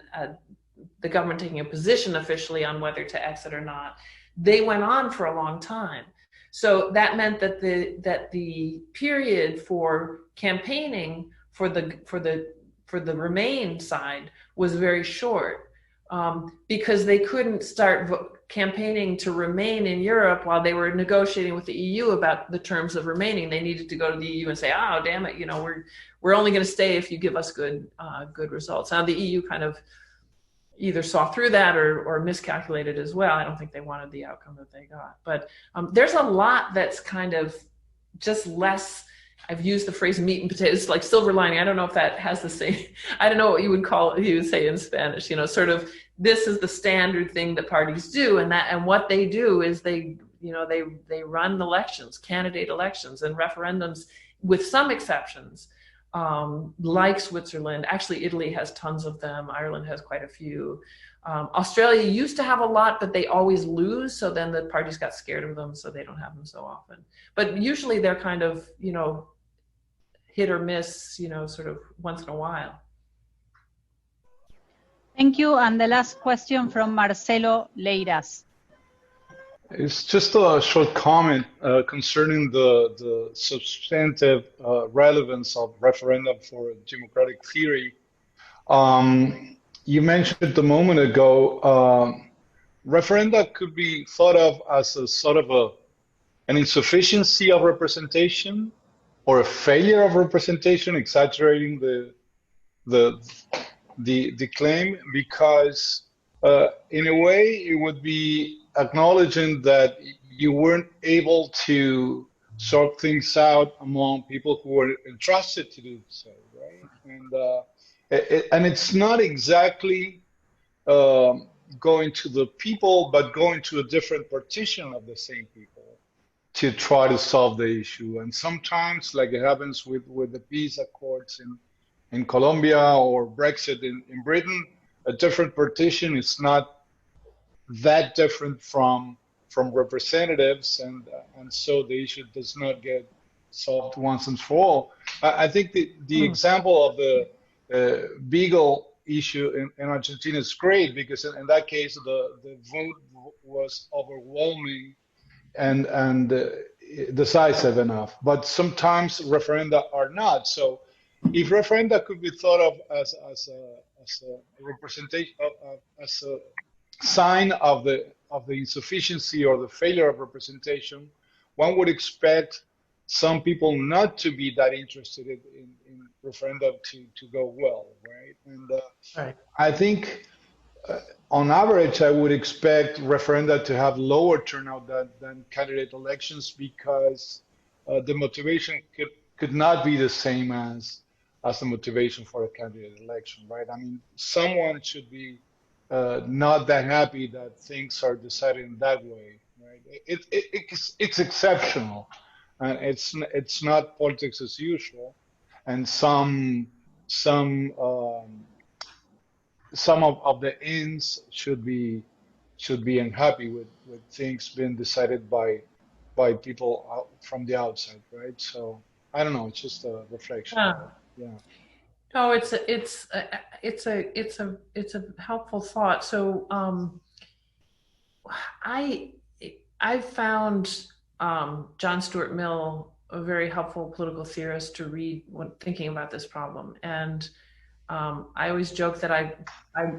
the government taking a position officially on whether to exit or not. They went on for a long time. So that meant that the period for campaigning for the Remain side was very short, because they couldn't start campaigning to remain in Europe while they were negotiating with the EU about the terms of remaining. They needed to go to the EU and say, "Oh, damn it, you know, we're only going to stay if you give us good results." Now the EU kind of either saw through that or miscalculated as well. I don't think they wanted the outcome that they got. But there's a lot that's kind of just less. I've used the phrase meat and potatoes, like silver lining. I don't know if that has the same, I don't know what you would say in Spanish, you know, sort of, this is the standard thing that parties do. And what they do is they run elections, candidate elections, and referendums, with some exceptions, like Switzerland. Actually, Italy has tons of them. Ireland has quite a few. Australia used to have a lot, but they always lose. So then the parties got scared of them, so they don't have them so often. But usually they're kind of, you know, hit or miss, you know, sort of once in a while. Thank you. And the last question from Marcelo Leiras. It's just a short comment concerning the substantive relevance of referendum for democratic theory. You mentioned a moment ago, referenda could be thought of as a sort of an insufficiency of representation or a failure of representation, exaggerating the claim, because in a way it would be acknowledging that you weren't able to sort things out among people who were entrusted to do so, right? And it's not exactly going to the people, but going to a different partition of the same people to try to solve the issue. And sometimes, like it happens with the peace accords in Colombia or Brexit in Britain, a different partition is not that different from representatives, and so the issue does not get solved once and for all. I think the example of the Beagle issue in Argentina is great, because in that case the vote was overwhelming and decisive enough. But sometimes referenda are not. So if referenda could be thought of as a representation, as a sign of the insufficiency or the failure of representation, one would expect some people not to be that interested in referenda to go well, right? And right. I think on average, I would expect referenda to have lower turnout than candidate elections, because the motivation could not be the same as the motivation for a candidate election, right? I mean, someone should be not that happy that things are decided in that way, right? It's exceptional, and it's not politics as usual. And some of the ends should be unhappy with things being decided by people from the outside, right? So I don't know. It's just a reflection. Yeah. No, it's a helpful thought. So I found John Stuart Mill a very helpful political theorist to read when thinking about this problem. And I always joke that I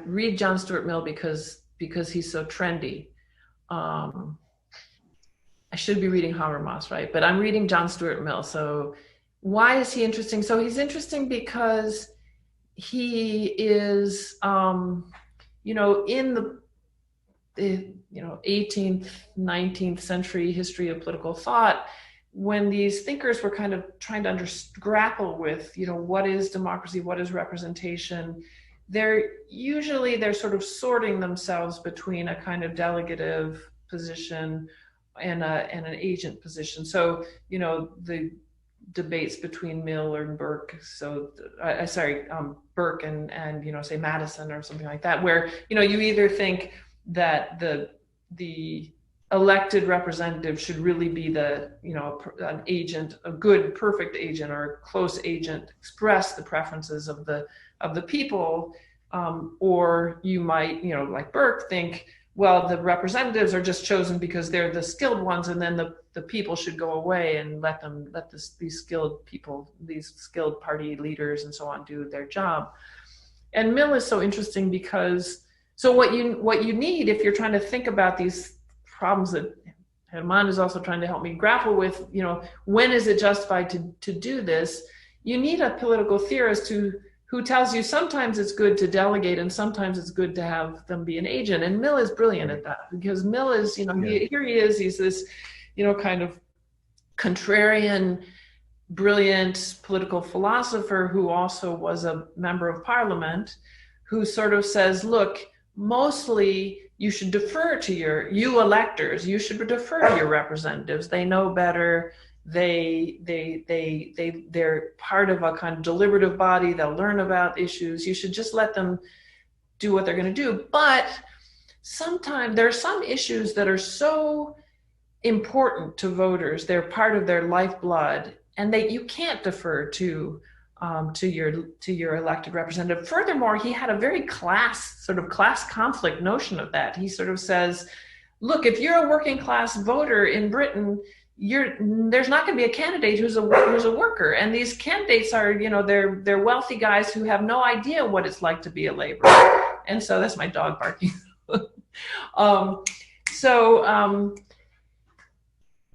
read John Stuart Mill because he's so trendy. I should be reading Habermas, right? But I'm reading John Stuart Mill. So why is he interesting? So he's interesting because he is, you know, in the 18th, 19th century history of political thought, when these thinkers were kind of trying to grapple with, you know, what is democracy, what is representation, they're sort of sorting themselves between a kind of delegative position and an agent position. So, you know, the debates between Mill and Burke, so Burke and you know, say Madison or something like that, where, you know, you either think that the elected representative should really be the, you know, an agent, a good, perfect agent or a close agent, express the preferences of the people, or you might, you know, like Burke, think, well, the representatives are just chosen because they're the skilled ones, and then the people should go away and let these skilled people, these skilled party leaders and so on, do their job. And Mill is so interesting because, so what you need, if you're trying to think about these problems that Germán is also trying to help me grapple with, you know, when is it justified to do this? You need a political theorist who tells you sometimes it's good to delegate and sometimes it's good to have them be an agent. And Mill is brilliant at that, because Mill is, you know, he's this, you know, kind of contrarian, brilliant political philosopher who also was a member of parliament, who sort of says, look, mostly you should defer to you electors, you should defer to your representatives. They know better. They're part of a kind of deliberative body. They'll learn about issues. You should just let them do what they're going to do. But sometimes there are some issues that are so important to voters. They're part of their lifeblood, and you can't defer to to your elected representative. Furthermore, he had a very class conflict notion of that. He sort of says, look, if you're a working class voter in Britain, there's not going to be a candidate who's a worker, and these candidates are, they're wealthy guys who have no idea what it's like to be a laborer. And so that's my dog barking.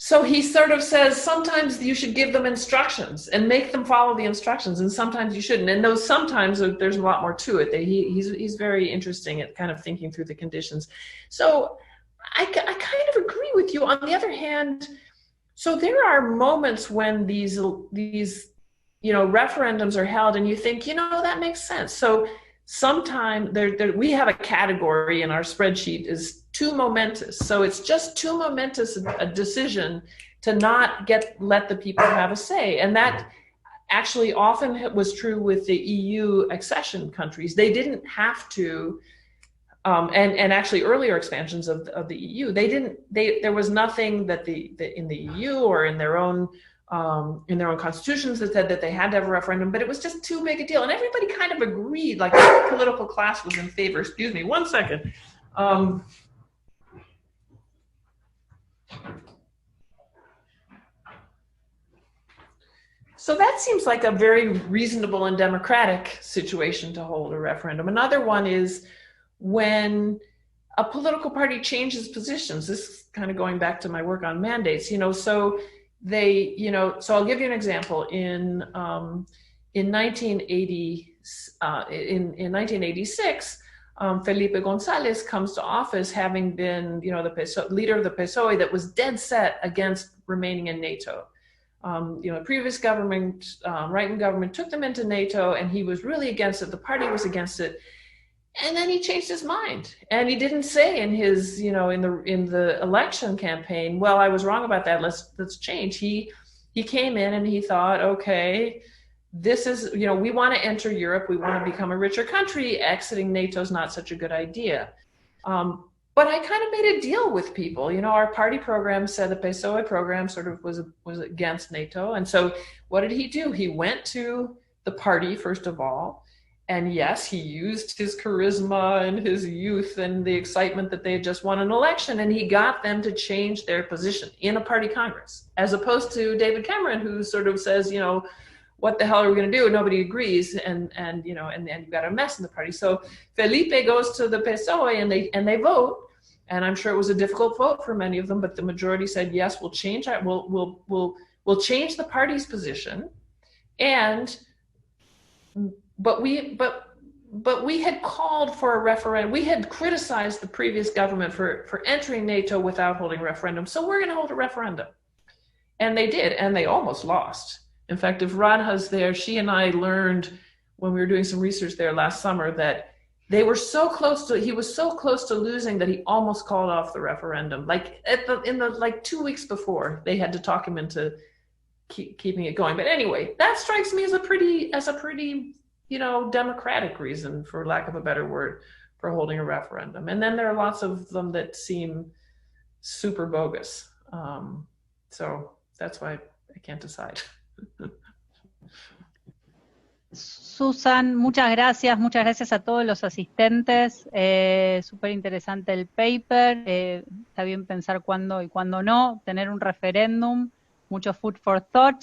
So he sort of says, sometimes you should give them instructions and make them follow the instructions, and sometimes you shouldn't. And those sometimes, there's a lot more to it. He's very interesting at kind of thinking through the conditions. So I kind of agree with you. On the other hand, so there are moments when these referendums are held, and you think, that makes sense. So sometime we have a category in our spreadsheet is too momentous. So it's just too momentous a decision to not let the people have a say. And that actually often was true with the EU accession countries. They didn't have to, and actually earlier expansions of the EU, there was nothing that in the EU or in their own constitutions that said that they had to have a referendum, but it was just too big a deal. And everybody kind of agreed, like the political class was in favor. Excuse me, one second. So that seems like a very reasonable and democratic situation to hold a referendum. Another one is when a political party changes positions. This is kind of going back to my work on mandates, so so I'll give you an example. In 1986, Felipe González comes to office having been, the leader of the PSOE that was dead set against remaining in NATO. The previous government, right-wing government, took them into NATO, and he was really against it. The party was against it. And then he changed his mind, and he didn't say in his, in the election campaign, well, I was wrong about that. Let's change. He came in and he thought, okay, this is, we want to enter Europe. We want to become a richer country. Exiting NATO is not such a good idea. But I kind of made a deal with people. Our party program said the PSOE program sort of was against NATO. And so what did he do? He went to the party, first of all. And yes, he used his charisma and his youth and the excitement that they had just won an election, and he got them to change their position in a party congress, as opposed to David Cameron, who sort of says, what the hell are we going to do? Nobody agrees, and you've got a mess in the party. So Felipe goes to the PSOE and they vote, and I'm sure it was a difficult vote for many of them, but the majority said yes, we'll change that. We'll change the party's position, But we had called for a referendum. We had criticized the previous government for entering NATO without holding a referendum. So we're going to hold a referendum. And they did, and they almost lost. In fact, if Radha's there, she and I learned when we were doing some research there last summer that he was so close to losing that he almost called off the referendum. Like in the 2 weeks before, they had to talk him into keeping it going. But anyway, that strikes me as a pretty democratic reason, for lack of a better word, for holding a referendum. And then there are lots of them that seem super bogus. So that's why I can't decide. Susan, muchas gracias a todos los asistentes. Súper interesante el paper. Está bien pensar cuándo y cuándo no, tener un referéndum, mucho food for thought.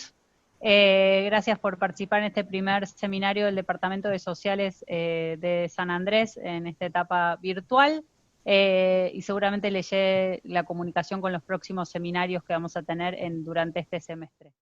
Gracias por participar en este primer seminario del Departamento de Sociales de San Andrés en esta etapa virtual, y seguramente les llegue la comunicación con los próximos seminarios que vamos a tener durante este semestre.